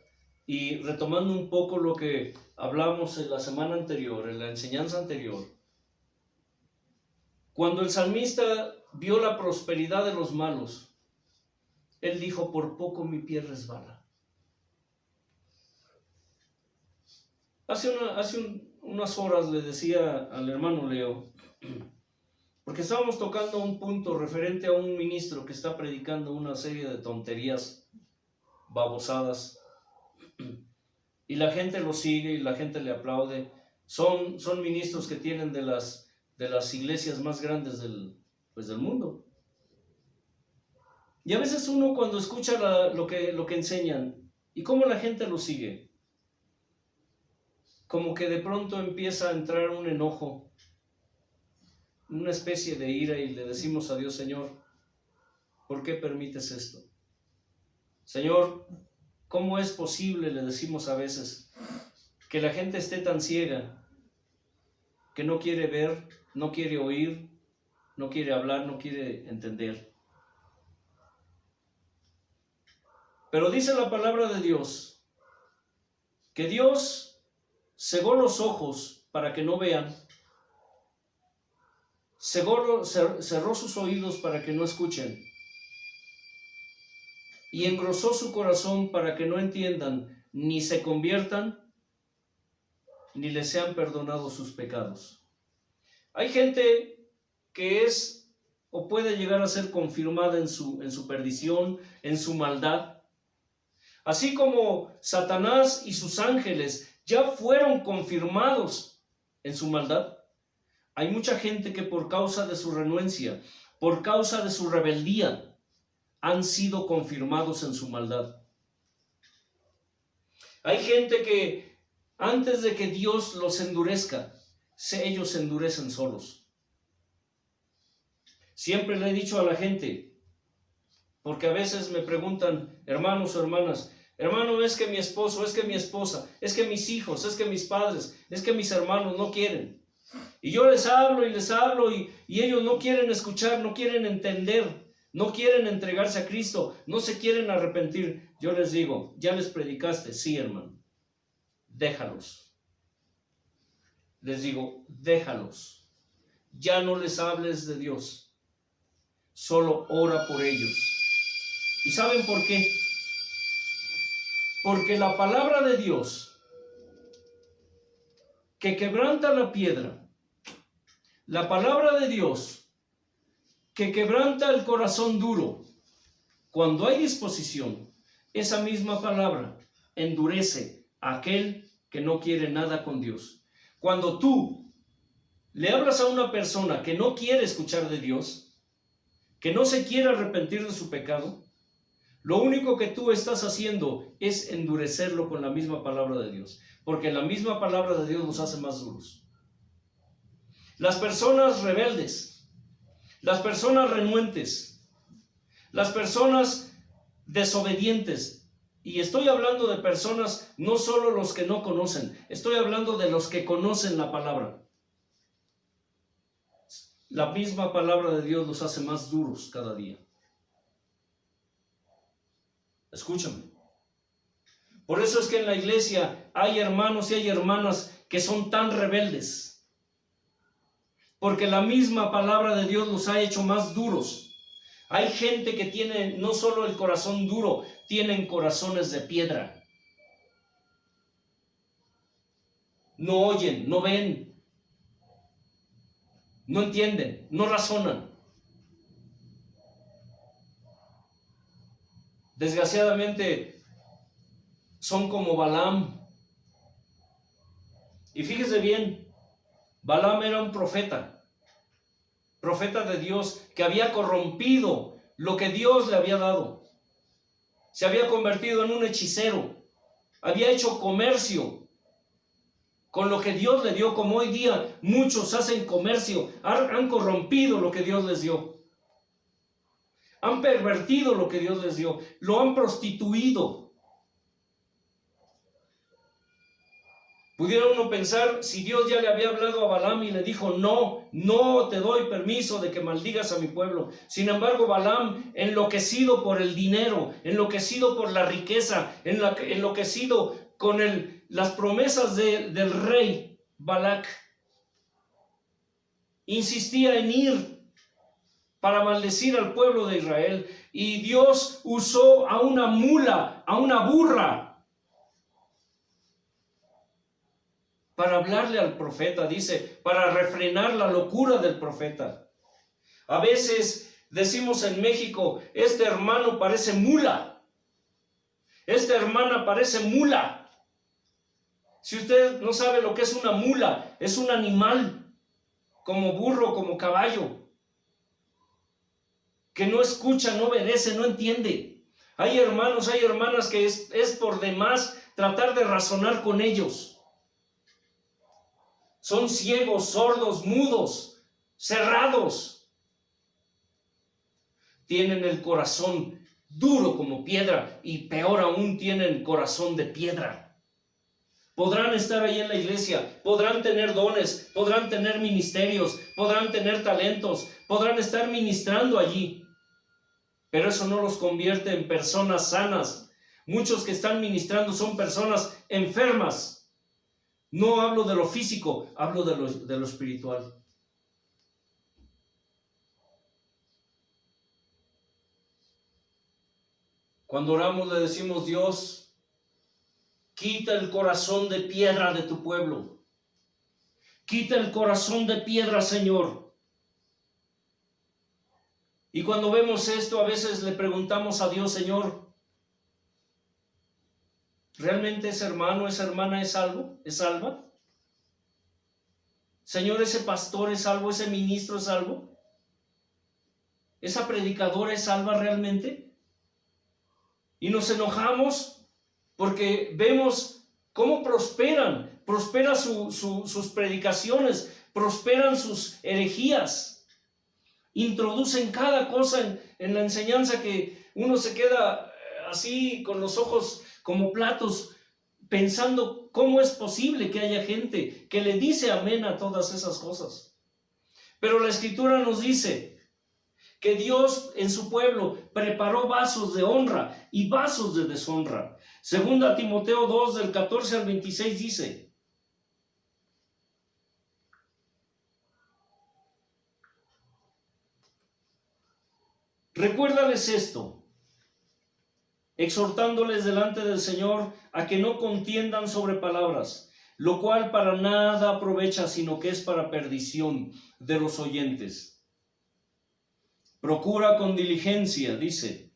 y retomando un poco lo que hablamos en la semana anterior, en la enseñanza anterior, cuando el salmista vio la prosperidad de los malos, él dijo, por poco mi pie resbala. Hace unas horas le decía al hermano Leo Porque estábamos tocando un punto referente a un ministro que está predicando una serie de tonterías, babosadas, y la gente lo sigue y la gente le aplaude. Son ministros que tienen de las iglesias más grandes del mundo. Y a veces uno cuando escucha lo que enseñan y cómo la gente lo sigue, como que de pronto empieza a entrar un enojo, una especie de ira, y le decimos a Dios: Señor, ¿por qué permites esto? Señor, ¿cómo es posible, le decimos a veces, que la gente esté tan ciega, que no quiere ver, no quiere oír, no quiere hablar, no quiere entender? Pero dice la palabra de Dios que Dios cegó los ojos para que no vean, cerró sus oídos para que no escuchen, y engrosó su corazón para que no entiendan, ni se conviertan, ni les sean perdonados sus pecados. Hay gente que es o puede llegar a ser confirmada en su perdición, en su maldad. Así como Satanás y sus ángeles ya fueron confirmados en su maldad, hay mucha gente que por causa de su renuencia, por causa de su rebeldía, han sido confirmados en su maldad. Hay gente que antes de que Dios los endurezca, ellos se endurecen solos. Siempre le he dicho a la gente, porque a veces me preguntan hermanos o hermanas: hermano, es que mi esposo, es que mi esposa, es que mis hijos, es que mis padres, es que mis hermanos no quieren. Y yo les hablo y ellos no quieren escuchar, no quieren entender, no quieren entregarse a Cristo, no se quieren arrepentir. Yo les digo: ¿ya les predicaste? Sí, hermano. Déjalos. Les digo: déjalos. Ya no les hables de Dios. Solo ora por ellos. ¿Y saben por qué? Porque la palabra de Dios, que quebranta la piedra, la palabra de Dios, que quebranta el corazón duro, cuando hay disposición, esa misma palabra endurece a aquel que no quiere nada con Dios. Cuando tú le hablas a una persona que no quiere escuchar de Dios, que no se quiere arrepentir de su pecado, lo único que tú estás haciendo es endurecerlo con la misma palabra de Dios, porque la misma palabra de Dios nos hace más duros. Las personas rebeldes, las personas renuentes, las personas desobedientes, y estoy hablando de personas, no solo los que no conocen, estoy hablando de los que conocen la palabra. La misma palabra de Dios los hace más duros cada día. Escúchame. Por eso es que en la iglesia hay hermanos y hay hermanas que son tan rebeldes, porque la misma palabra de Dios los ha hecho más duros. Hay gente que tiene no solo el corazón duro, tienen corazones de piedra. No oyen, no ven, no entienden, no razonan. Desgraciadamente son como Balaam. Y fíjese bien, Balaam era un profeta de Dios, que había corrompido lo que Dios le había dado. Se había convertido en un hechicero, había hecho comercio con lo que Dios le dio, como hoy día muchos hacen comercio, han corrompido lo que Dios les dio. Han pervertido lo que Dios les dio, lo han prostituido. Pudiera uno pensar, si Dios ya le había hablado a Balaam y le dijo: no te doy permiso de que maldigas a mi pueblo. Sin embargo, Balaam, enloquecido por el dinero, enloquecido por la riqueza, enloquecido con las promesas del rey Balac, insistía en ir para maldecir al pueblo de Israel. Y Dios usó a una mula, a una burra, para hablarle al profeta, dice, para refrenar la locura del profeta. A veces decimos en México, este hermano parece mula. Esta hermana parece mula. Si usted no sabe lo que es una mula, es un animal, como burro, como caballo, que no escucha, no obedece, no entiende. Hay hermanos, hay hermanas que es por demás tratar de razonar con ellos. Son ciegos, sordos, mudos, cerrados. Tienen el corazón duro como piedra y peor aún tienen corazón de piedra. Podrán estar ahí en la iglesia, podrán tener dones, podrán tener ministerios, podrán tener talentos, podrán estar ministrando allí, pero eso no los convierte en personas sanas. Muchos que están ministrando son personas enfermas. No hablo de lo físico, hablo de lo espiritual. Cuando oramos le decimos: Dios, quita el corazón de piedra de tu pueblo. Quita el corazón de piedra, Señor. Y cuando vemos esto, a veces le preguntamos a Dios: Señor, ¿realmente ese hermano, esa hermana es salvo? ¿Es salva? Señor, ¿ese pastor es salvo? ¿Ese ministro es salvo? ¿Esa predicadora es salva realmente? Y nos enojamos porque vemos cómo prosperan sus predicaciones, prosperan sus herejías, introducen cada cosa en la enseñanza que uno se queda así con los ojos como platos, pensando cómo es posible que haya gente que le dice amén a todas esas cosas. Pero la Escritura nos dice que Dios en su pueblo preparó vasos de honra y vasos de deshonra. Segunda Timoteo 2, del 14 al 26 dice: recuérdales esto, exhortándoles delante del Señor a que no contiendan sobre palabras, lo cual para nada aprovecha, sino que es para perdición de los oyentes. Procura con diligencia, dice,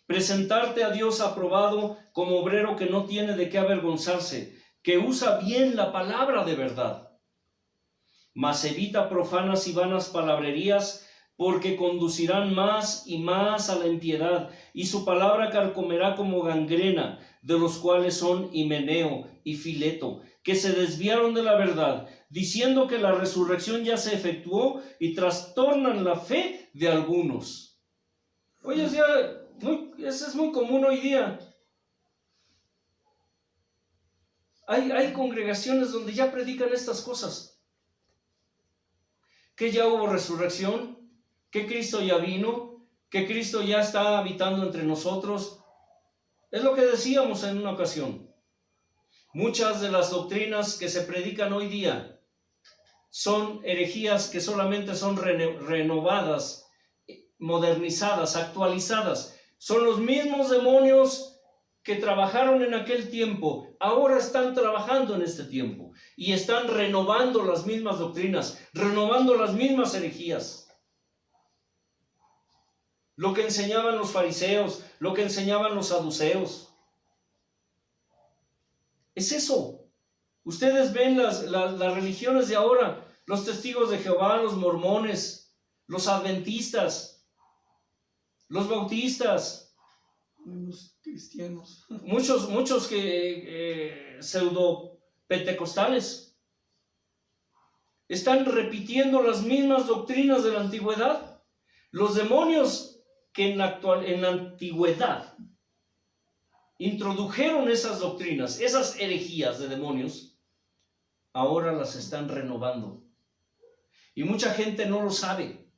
presentarte a Dios aprobado como obrero que no tiene de qué avergonzarse, que usa bien la palabra de verdad. Mas evita profanas y vanas palabrerías, porque conducirán más y más a la impiedad, y su palabra carcomerá como gangrena, de los cuales son Himeneo y Fileto, que se desviaron de la verdad, diciendo que la resurrección ya se efectuó, y trastornan la fe de algunos. Oye, eso es muy común hoy día. Hay congregaciones donde ya predican estas cosas, que ya hubo resurrección, que Cristo ya vino, que Cristo ya está habitando entre nosotros. Es lo que decíamos en una ocasión. Muchas de las doctrinas que se predican hoy día son herejías que solamente son renovadas, modernizadas, actualizadas. Son los mismos demonios que trabajaron en aquel tiempo, ahora están trabajando en este tiempo y están renovando las mismas doctrinas, renovando las mismas herejías. Lo que enseñaban los fariseos, lo que enseñaban los saduceos. Es eso. Ustedes ven las religiones de ahora, los testigos de Jehová, los mormones, los adventistas, los bautistas, los cristianos, muchos que pseudo pentecostales están repitiendo las mismas doctrinas de la antigüedad. Los demonios que en la antigüedad introdujeron esas doctrinas, esas herejías de demonios, ahora las están renovando. Y mucha gente no lo sabe.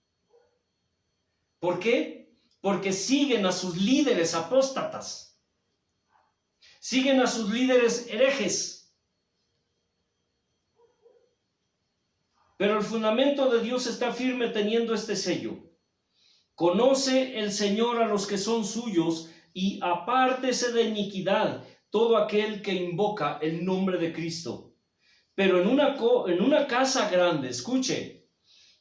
¿Por qué? Porque siguen a sus líderes apóstatas, siguen a sus líderes herejes. Pero el fundamento de Dios está firme teniendo este sello: conoce el Señor a los que son suyos, y apártese de iniquidad todo aquel que invoca el nombre de Cristo. Pero en una casa grande, escuche,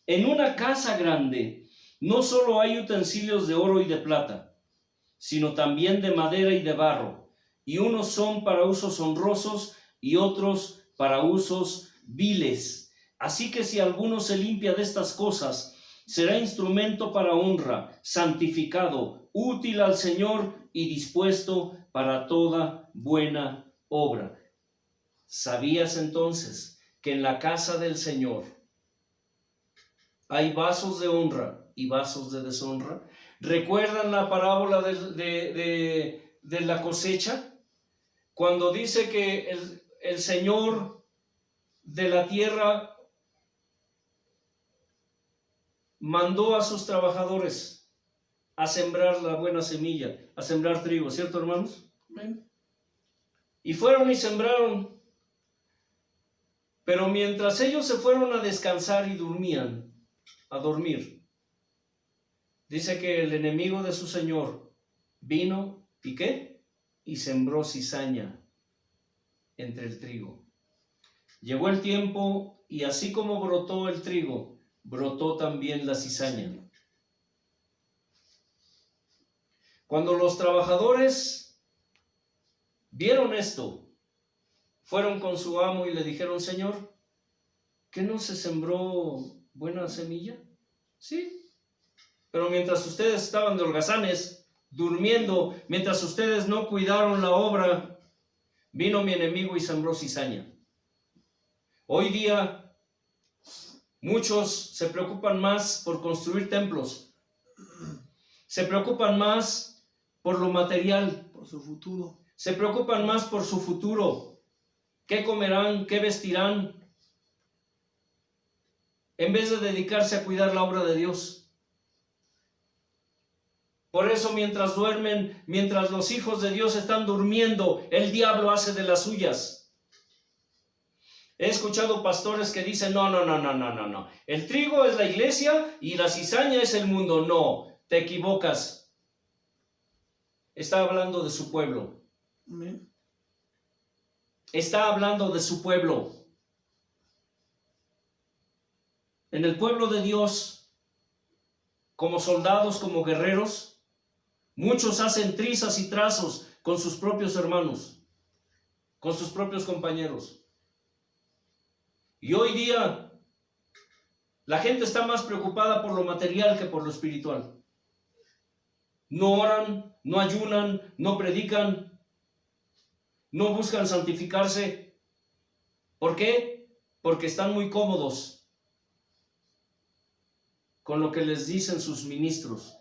En una casa grande no solo hay utensilios de oro y de plata, sino también de madera y de barro, y unos son para usos honrosos y otros para usos viles. Así que si alguno se limpia de estas cosas, será instrumento para honra, santificado, útil al Señor y dispuesto para toda buena obra. ¿Sabías entonces que en la casa del Señor hay vasos de honra y vasos de deshonra? ¿Recuerdan la parábola de la cosecha? Cuando dice que el Señor de la tierra mandó a sus trabajadores a sembrar la buena semilla, a sembrar trigo, ¿cierto, hermanos? Amén. Y fueron y sembraron. Pero mientras ellos se fueron a descansar y dormían, a dormir, dice que el enemigo de su Señor vino, ¿y qué? Y sembró cizaña entre el trigo. Llegó el tiempo y así como brotó el trigo, brotó también la cizaña. Cuando los trabajadores vieron esto, fueron con su amo y le dijeron: Señor, ¿qué no se sembró buena semilla? Sí, pero mientras ustedes estaban de holgazanes, durmiendo, mientras ustedes no cuidaron la obra, vino mi enemigo y sembró cizaña. Hoy día, muchos se preocupan más por construir templos, se preocupan más por lo material, Por su futuro. se preocupan más por su futuro. ¿Qué comerán? ¿Qué vestirán? En vez de dedicarse a cuidar la obra de Dios. Por eso mientras duermen, mientras los hijos de Dios están durmiendo, el diablo hace de las suyas. He escuchado pastores que dicen: no. El trigo es la iglesia y la cizaña es el mundo. No, te equivocas. Está hablando de su pueblo. Amén. Está hablando de su pueblo. En el pueblo de Dios, como soldados, como guerreros, muchos hacen trizas y trazos con sus propios hermanos, con sus propios compañeros. Y hoy día, la gente está más preocupada por lo material que por lo espiritual. No oran, no ayunan, no predican, no buscan santificarse. ¿Por qué? Porque están muy cómodos con lo que les dicen sus ministros.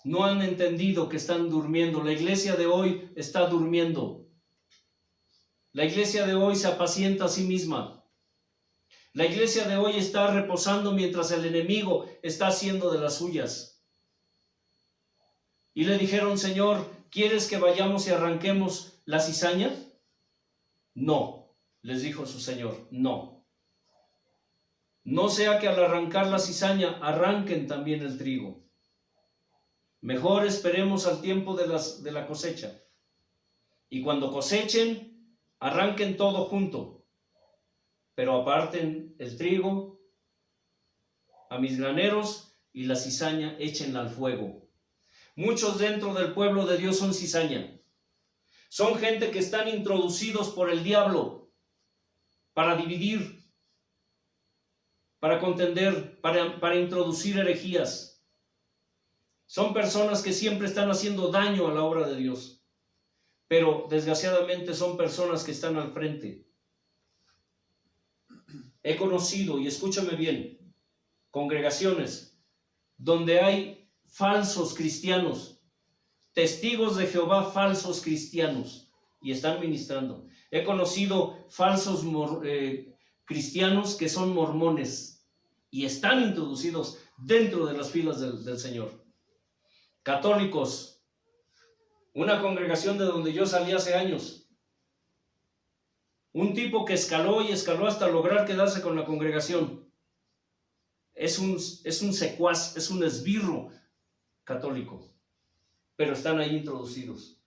No han entendido que están durmiendo. La iglesia de hoy está durmiendo. La iglesia de hoy se apacienta a sí misma. La iglesia de hoy está reposando mientras el enemigo está haciendo de las suyas. Y le dijeron: Señor, ¿quieres que vayamos y arranquemos la cizaña? No, les dijo su Señor, no. No sea que al arrancar la cizaña arranquen también el trigo. Mejor esperemos al tiempo de la cosecha. Y cuando cosechen, arranquen todo junto, pero aparten el trigo a mis graneros y la cizaña échenla al fuego. Muchos dentro del pueblo de Dios son cizaña. Son gente que están introducidos por el diablo para dividir, para contender, para introducir herejías. Son personas que siempre están haciendo daño a la obra de Dios, pero desgraciadamente son personas que están al frente. He conocido, y escúchame bien, congregaciones donde hay falsos cristianos, testigos de Jehová falsos cristianos, y están ministrando. He conocido falsos cristianos que son mormones y están introducidos dentro de las filas del Señor. Católicos, una congregación de donde yo salí hace años, un tipo que escaló y escaló hasta lograr quedarse con la congregación. Es un secuaz, es un esbirro católico, pero están ahí introducidos.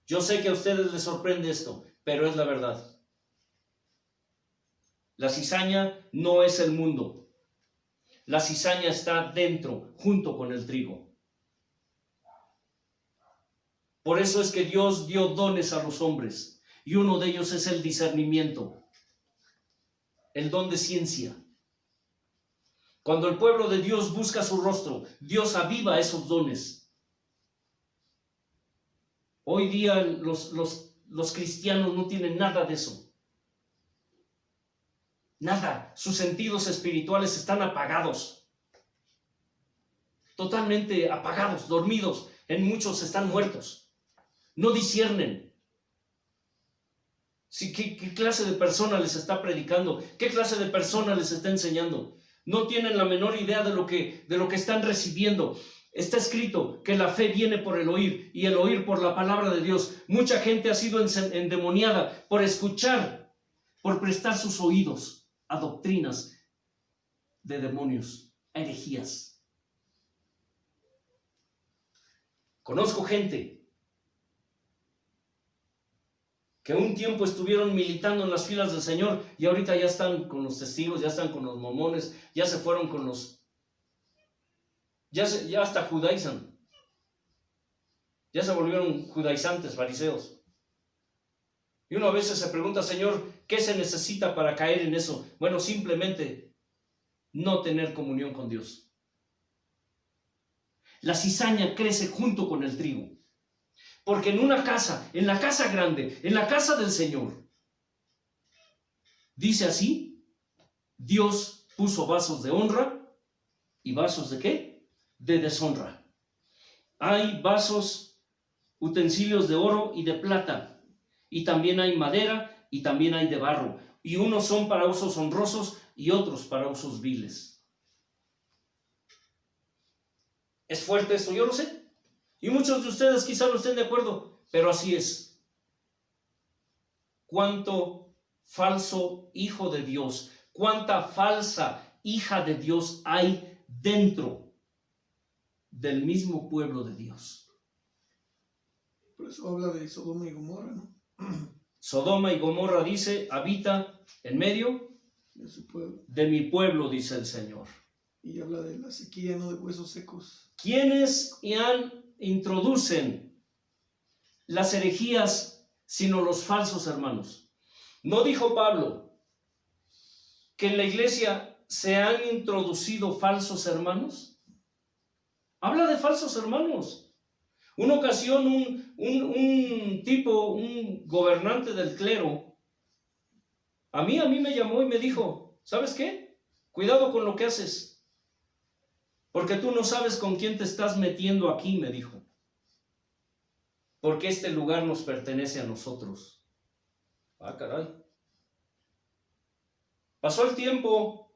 Yo sé que a ustedes les sorprende esto, pero es la verdad. La cizaña no es el mundo. La cizaña está dentro, junto con el trigo. Por eso es que Dios dio dones a los hombres, y uno de ellos es el discernimiento, el don de ciencia. Cuando el pueblo de Dios busca su rostro, Dios aviva esos dones. Hoy día los cristianos no tienen nada de eso. Nada. Sus sentidos espirituales están apagados. Totalmente apagados, dormidos. En muchos están muertos. No disciernen. Sí, ¿qué clase de persona les está predicando? ¿Qué clase de persona les está enseñando? No tienen la menor idea de lo que están recibiendo. Está escrito que la fe viene por el oír y el oír por la palabra de Dios. Mucha gente ha sido endemoniada por escuchar, por prestar sus oídos a doctrinas de demonios, a herejías. Conozco gente que un tiempo estuvieron militando en las filas del Señor y ahorita ya están con los testigos, ya están con los mormones, ya se fueron con los... ya hasta judaizan. Ya se volvieron judaizantes, fariseos. Y uno a veces se pregunta, Señor, ¿qué se necesita para caer en eso? Bueno, simplemente no tener comunión con Dios. La cizaña crece junto con el trigo. Porque en una casa, en la casa grande, en la casa del Señor, dice así, Dios puso vasos de honra y vasos ¿de qué? De deshonra. Hay vasos, utensilios de oro y de plata, y también hay madera y también hay de barro, y unos son para usos honrosos y otros para usos viles. ¿Es fuerte esto? Yo lo sé. Y muchos de ustedes quizá no estén de acuerdo, pero así es. Cuánto falso hijo de Dios, cuánta falsa hija de Dios hay dentro del mismo pueblo de Dios. Por eso habla de Sodoma y Gomorra, ¿no? Sodoma y Gomorra dice, habita en medio De su pueblo. de mi pueblo, dice el Señor. Y habla de la sequía, no de huesos secos. ¿Quiénes introducen las herejías sino los falsos hermanos? ¿No dijo Pablo que en la iglesia se han introducido falsos hermanos? Habla de falsos hermanos. Una ocasión un gobernante del clero, a mí me llamó y me dijo, ¿sabes qué? Cuidado con lo que haces. Porque tú no sabes con quién te estás metiendo aquí, me dijo. Porque este lugar nos pertenece a nosotros. Ah, caray. Pasó el tiempo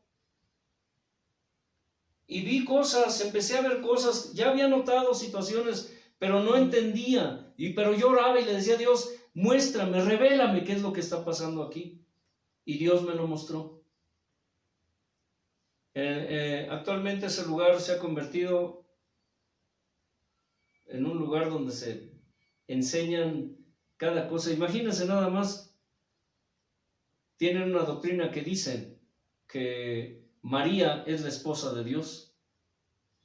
y vi cosas, empecé a ver cosas, ya había notado situaciones, pero no entendía. Pero yo oraba y le decía a Dios, muéstrame, revélame qué es lo que está pasando aquí. Y Dios me lo mostró. Actualmente ese lugar se ha convertido en un lugar donde se enseñan cada cosa. Imagínense nada más, tienen una doctrina que dice que María es la esposa de Dios,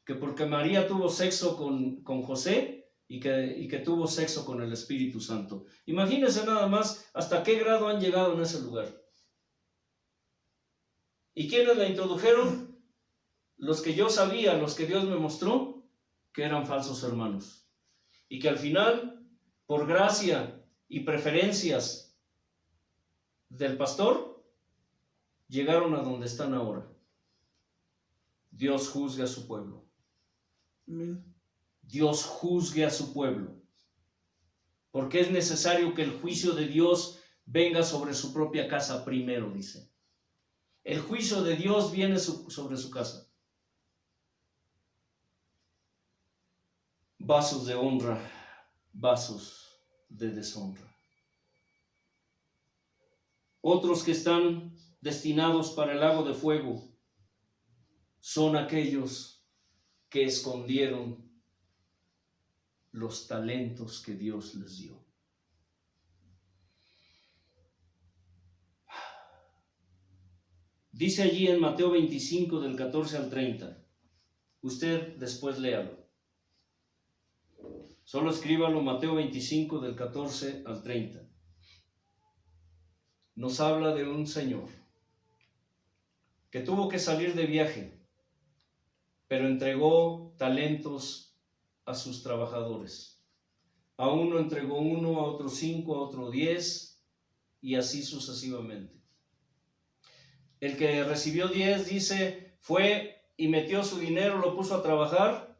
que porque María tuvo sexo con José y que tuvo sexo con el Espíritu Santo. Imagínense nada más hasta qué grado han llegado en ese lugar. ¿Y quiénes la introdujeron? Los que yo sabía, los que Dios me mostró, que eran falsos hermanos. Y que al final, por gracia y preferencias del pastor, llegaron a donde están ahora. Dios juzgue a su pueblo. Amén. Dios juzgue a su pueblo. Porque es necesario que el juicio de Dios venga sobre su propia casa primero, dice. El juicio de Dios viene sobre su casa. Vasos de honra, vasos de deshonra. Otros que están destinados para el lago de fuego son aquellos que escondieron los talentos que Dios les dio. Dice allí en Mateo 25 del 14 al 30. Usted después léalo. Solo escríbalo, Mateo 25 del 14 al 30. Nos habla de un señor que tuvo que salir de viaje, pero entregó talentos a sus trabajadores. A uno entregó 1, a otro 5, a otro 10 y así sucesivamente. El que recibió 10 dice, fue y metió su dinero, lo puso a trabajar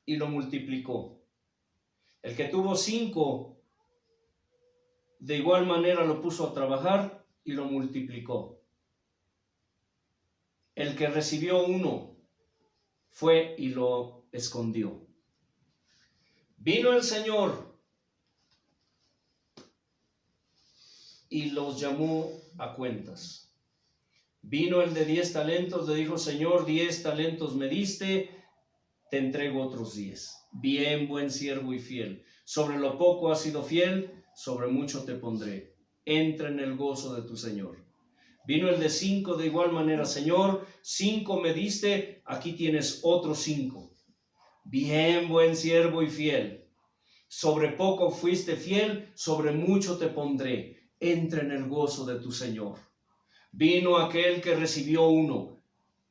y lo multiplicó. El que tuvo 5, de igual manera lo puso a trabajar y lo multiplicó. El que recibió 1 fue y lo escondió. Vino el Señor y los llamó a cuentas. Vino el de 10 talentos, le dijo, Señor, 10 talentos me diste, te entrego otros 10. Bien, buen siervo y fiel. Sobre lo poco has sido fiel, sobre mucho te pondré. Entra en el gozo de tu Señor. Vino el de 5 de igual manera, Señor, 5 me diste, aquí tienes otros 5. Bien, buen siervo y fiel. Sobre poco fuiste fiel, sobre mucho te pondré. Entra en el gozo de tu Señor. Vino aquel que recibió 1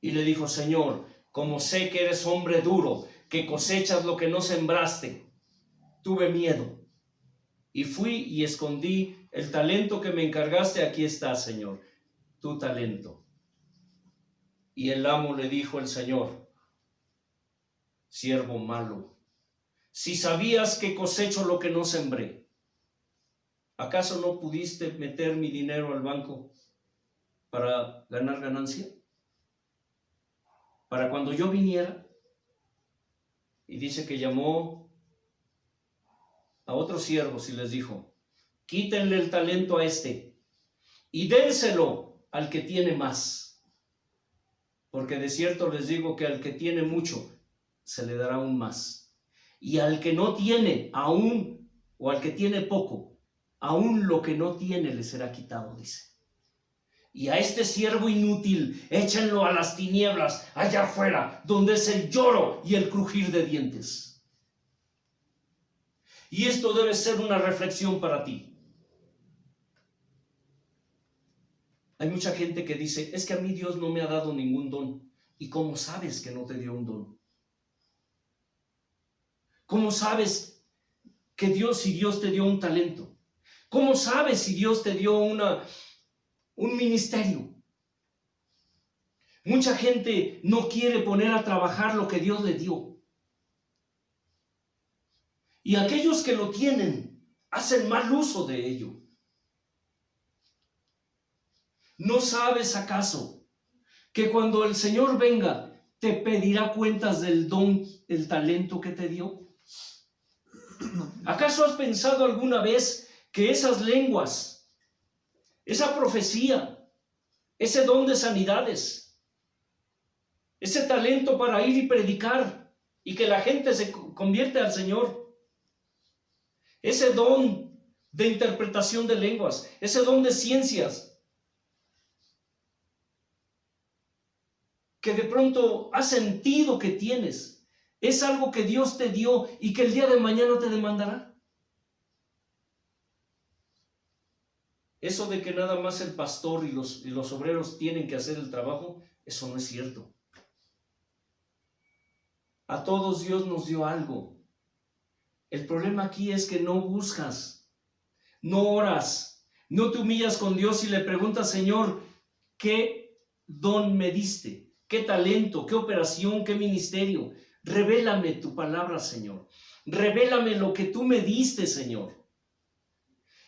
y le dijo, Señor, como sé que eres hombre duro, que cosechas lo que no sembraste, tuve miedo y fui y escondí el talento que me encargaste. Aquí está, Señor, tu talento. Y el amo le dijo al Señor, siervo malo, si sabías que cosecho lo que no sembré, ¿acaso no pudiste meter mi dinero al banco para ganar ganancia? Para cuando yo viniera. Y dice que llamó a otros siervos y les dijo, quítenle el talento a este y dénselo al que tiene más. Porque de cierto les digo que al que tiene mucho se le dará aún más. Y al que no tiene aún, o al que tiene poco, aún lo que no tiene le será quitado, dice. Y a este siervo inútil, échenlo a las tinieblas, allá afuera, donde es el lloro y el crujir de dientes. Y esto debe ser una reflexión para ti. Hay mucha gente que dice, es que a mí Dios no me ha dado ningún don. ¿Y cómo sabes que no te dio un don? ¿Cómo sabes que si Dios te dio un talento? ¿Cómo sabes si Dios te dio un ministerio? Mucha gente no quiere poner a trabajar lo que Dios le dio. Y aquellos que lo tienen hacen mal uso de ello. ¿No sabes acaso que cuando el Señor venga te pedirá cuentas del don, el talento que te dio? ¿Acaso has pensado alguna vez que esas lenguas, esa profecía, ese don de sanidades, ese talento para ir y predicar y que la gente se convierte al Señor, ese don de interpretación de lenguas, ese don de ciencias, que de pronto has sentido que tienes, es algo que Dios te dio y que el día de mañana te demandará? Eso de que nada más el pastor y los obreros tienen que hacer el trabajo, eso no es cierto. A todos Dios nos dio algo. El problema aquí es que no buscas, no oras, no te humillas con Dios y le preguntas, Señor, ¿qué don me diste? ¿Qué talento? ¿Qué operación? ¿Qué ministerio? Revélame tu palabra, Señor. Revélame lo que tú me diste, Señor.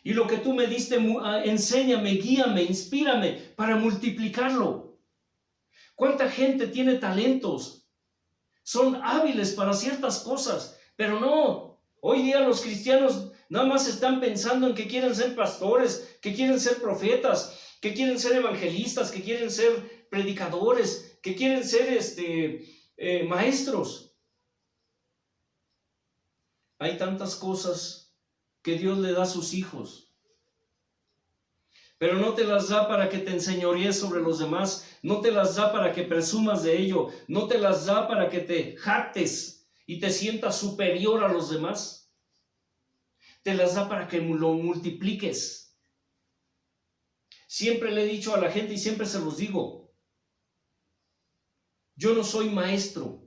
Y lo que tú me diste, enséñame, guíame, inspírame para multiplicarlo. ¿Cuánta gente tiene talentos? Son hábiles para ciertas cosas, pero no. Hoy día los cristianos nada más están pensando en que quieren ser pastores, que quieren ser profetas, que quieren ser evangelistas, que quieren ser predicadores, que quieren ser maestros. Hay tantas cosas que Dios le da a sus hijos. pero no te las da para que te enseñorees sobre los demás, no te las da para que presumas de ello, no te las da para que te jactes y te sientas superior a los demás. Te las da para que lo multipliques. Siempre le he dicho a la gente y siempre se los digo, yo no soy maestro.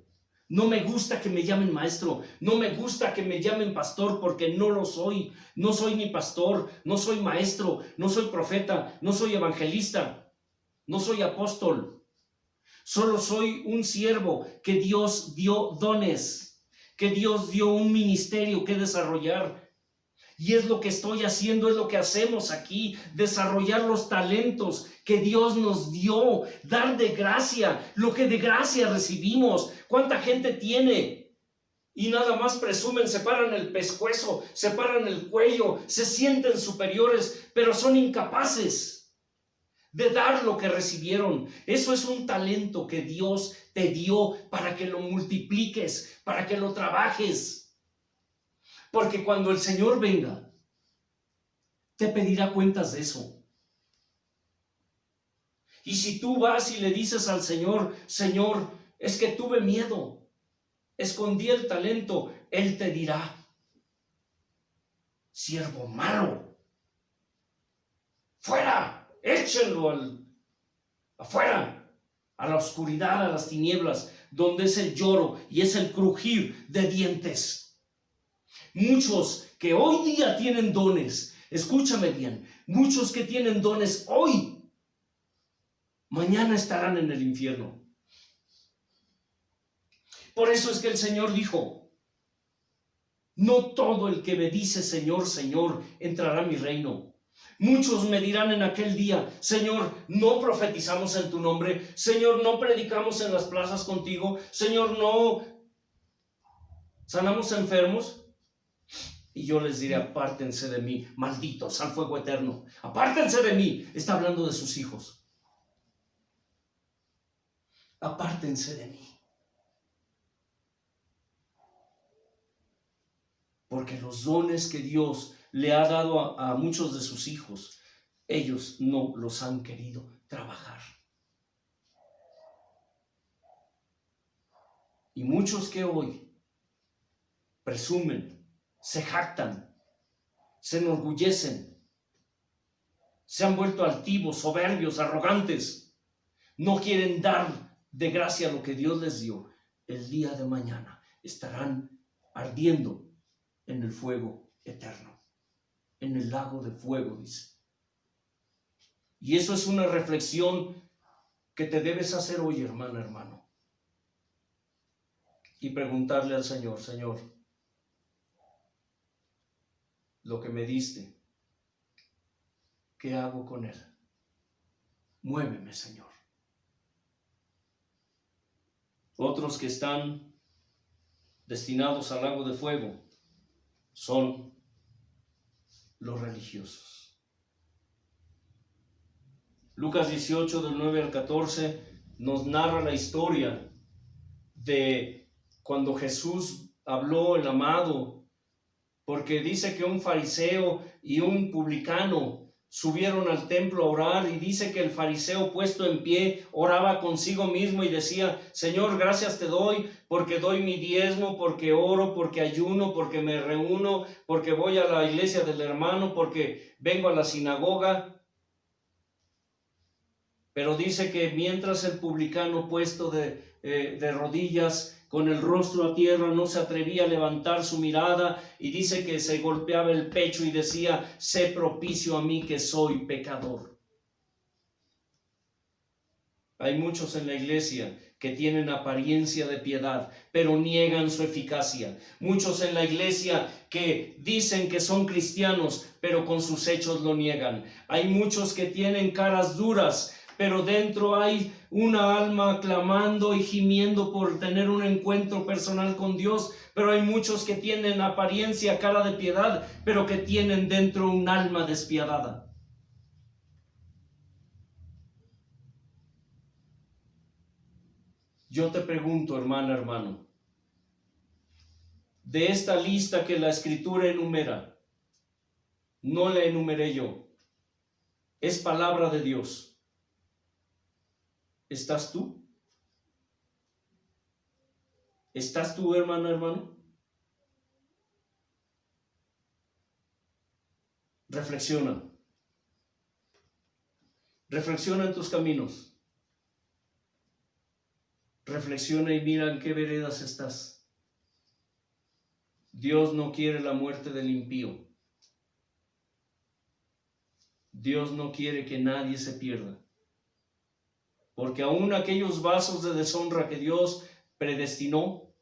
No me gusta que me llamen maestro, no me gusta que me llamen pastor porque no lo soy. No soy ni pastor, no soy maestro, no soy profeta, no soy evangelista, no soy apóstol. Solo soy un siervo que Dios dio dones, que Dios dio un ministerio que desarrollar. Y es lo que estoy haciendo, es lo que hacemos aquí, desarrollar los talentos que Dios nos dio, dar de gracia lo que de gracia recibimos. ¿Cuánta gente tiene? Y nada más presumen, se paran el pescuezo, se paran el cuello, se sienten superiores, pero son incapaces de dar lo que recibieron. Eso es un talento que Dios te dio para que lo multipliques, para que lo trabajes. Porque cuando el Señor venga, te pedirá cuentas de eso. Y si tú vas y le dices al Señor, Señor, es que tuve miedo, escondí el talento, Él te dirá, siervo malo, fuera, échenlo afuera, a la oscuridad, a las tinieblas, donde es el lloro y es el crujir de dientes. Muchos que hoy día tienen dones, escúchame bien, muchos que tienen dones hoy, mañana estarán en el infierno. Por eso es que el Señor dijo, no todo el que me dice Señor, Señor, entrará a mi reino. Muchos me dirán en aquel día, Señor, no profetizamos en tu nombre, Señor, no predicamos en las plazas contigo, Señor, no sanamos enfermos. Y yo les diré, apártense de mí, malditos, al fuego eterno. Apártense de mí. Está hablando de sus hijos. Apártense de mí. Porque los dones que Dios le ha dado a muchos de sus hijos, ellos no los han querido trabajar. Y muchos que hoy presumen, se jactan, se enorgullecen, se han vuelto altivos, soberbios, arrogantes, no quieren dar de gracia lo que Dios les dio. El día de mañana estarán ardiendo en el fuego eterno, en el lago de fuego, dice. Y eso es una reflexión que te debes hacer hoy, hermana, hermano, y preguntarle al Señor, Señor, lo que me diste, ¿qué hago con él? Muéveme, Señor. Otros que están destinados al lago de fuego son los religiosos. Lucas 18, del 9 al 14, nos narra la historia de cuando Jesús habló, el amado, porque dice que un fariseo y un publicano subieron al templo a orar, y dice que el fariseo puesto en pie oraba consigo mismo y decía, Señor, gracias te doy porque doy mi diezmo, porque oro, porque ayuno, porque me reúno, porque voy a la iglesia del hermano, porque vengo a la sinagoga. Pero dice que mientras el publicano puesto de rodillas, con el rostro a tierra, no se atrevía a levantar su mirada, y dice que se golpeaba el pecho y decía, sé propicio a mí que soy pecador. Hay muchos en la iglesia que tienen apariencia de piedad, pero niegan su eficacia. Muchos en la iglesia que dicen que son cristianos, pero con sus hechos lo niegan. Hay muchos que tienen caras duras, pero dentro hay una alma clamando y gimiendo por tener un encuentro personal con Dios. Pero hay muchos que tienen apariencia, cara de piedad, pero que tienen dentro un alma despiadada. Yo te pregunto, hermana, hermano, de esta lista que la Escritura enumera, no la enumeré yo, Es palabra de Dios. ¿Estás tú? ¿Estás tú, hermano? Reflexiona. Reflexiona en tus caminos. Reflexiona y mira en qué veredas estás. Dios no quiere la muerte del impío. Dios no quiere que nadie se pierda. Porque aún aquellos vasos de deshonra que Dios predestinó,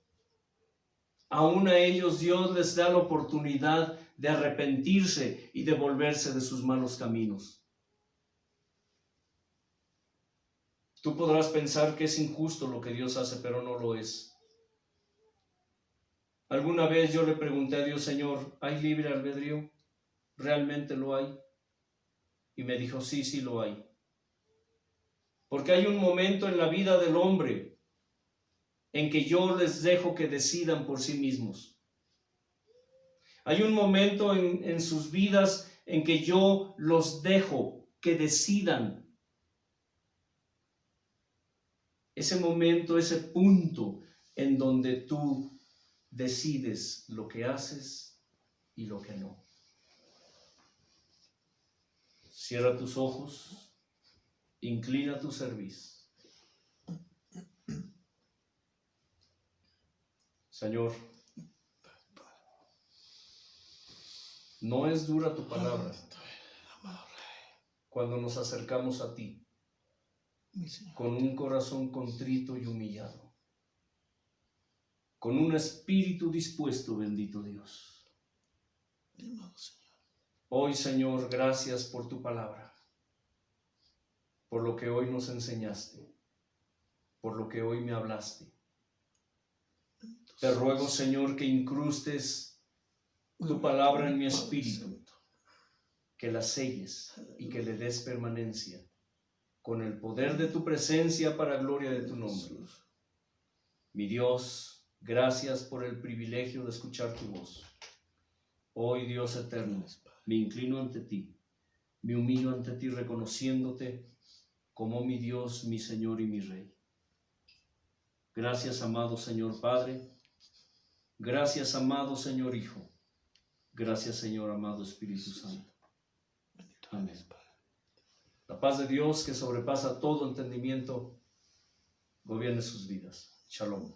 aún a ellos Dios les da la oportunidad de arrepentirse y de volverse de sus malos caminos. Tú podrás pensar que es injusto lo que Dios hace, pero no lo es. Alguna vez yo le pregunté a Dios, Señor, ¿hay libre albedrío? ¿Realmente lo hay? Y me dijo, sí, sí lo hay. Porque hay un momento en la vida del hombre en que yo les dejo que decidan por sí mismos. Hay un momento en sus vidas en que yo los dejo que decidan. Ese momento, ese punto en donde tú decides lo que haces y lo que no. Cierra tus ojos, inclina tu cerviz. Señor, no es dura tu palabra cuando nos acercamos a ti con un corazón contrito y humillado, con un espíritu dispuesto, bendito Dios. Hoy, Señor, gracias por tu palabra, por lo que hoy nos enseñaste, por lo que hoy me hablaste. Te ruego, Señor, que incrustes tu palabra en mi espíritu, que la selles y que le des permanencia con el poder de tu presencia para gloria de tu nombre. Mi Dios, gracias por el privilegio de escuchar tu voz. Hoy, Dios eterno, me inclino ante ti, me humillo ante ti reconociéndote como mi Dios, mi Señor y mi Rey. Gracias, amado Señor Padre. Gracias, amado Señor Hijo. Gracias, Señor amado Espíritu Santo. Amén. La paz de Dios, que sobrepasa todo entendimiento, gobierne sus vidas. Shalom.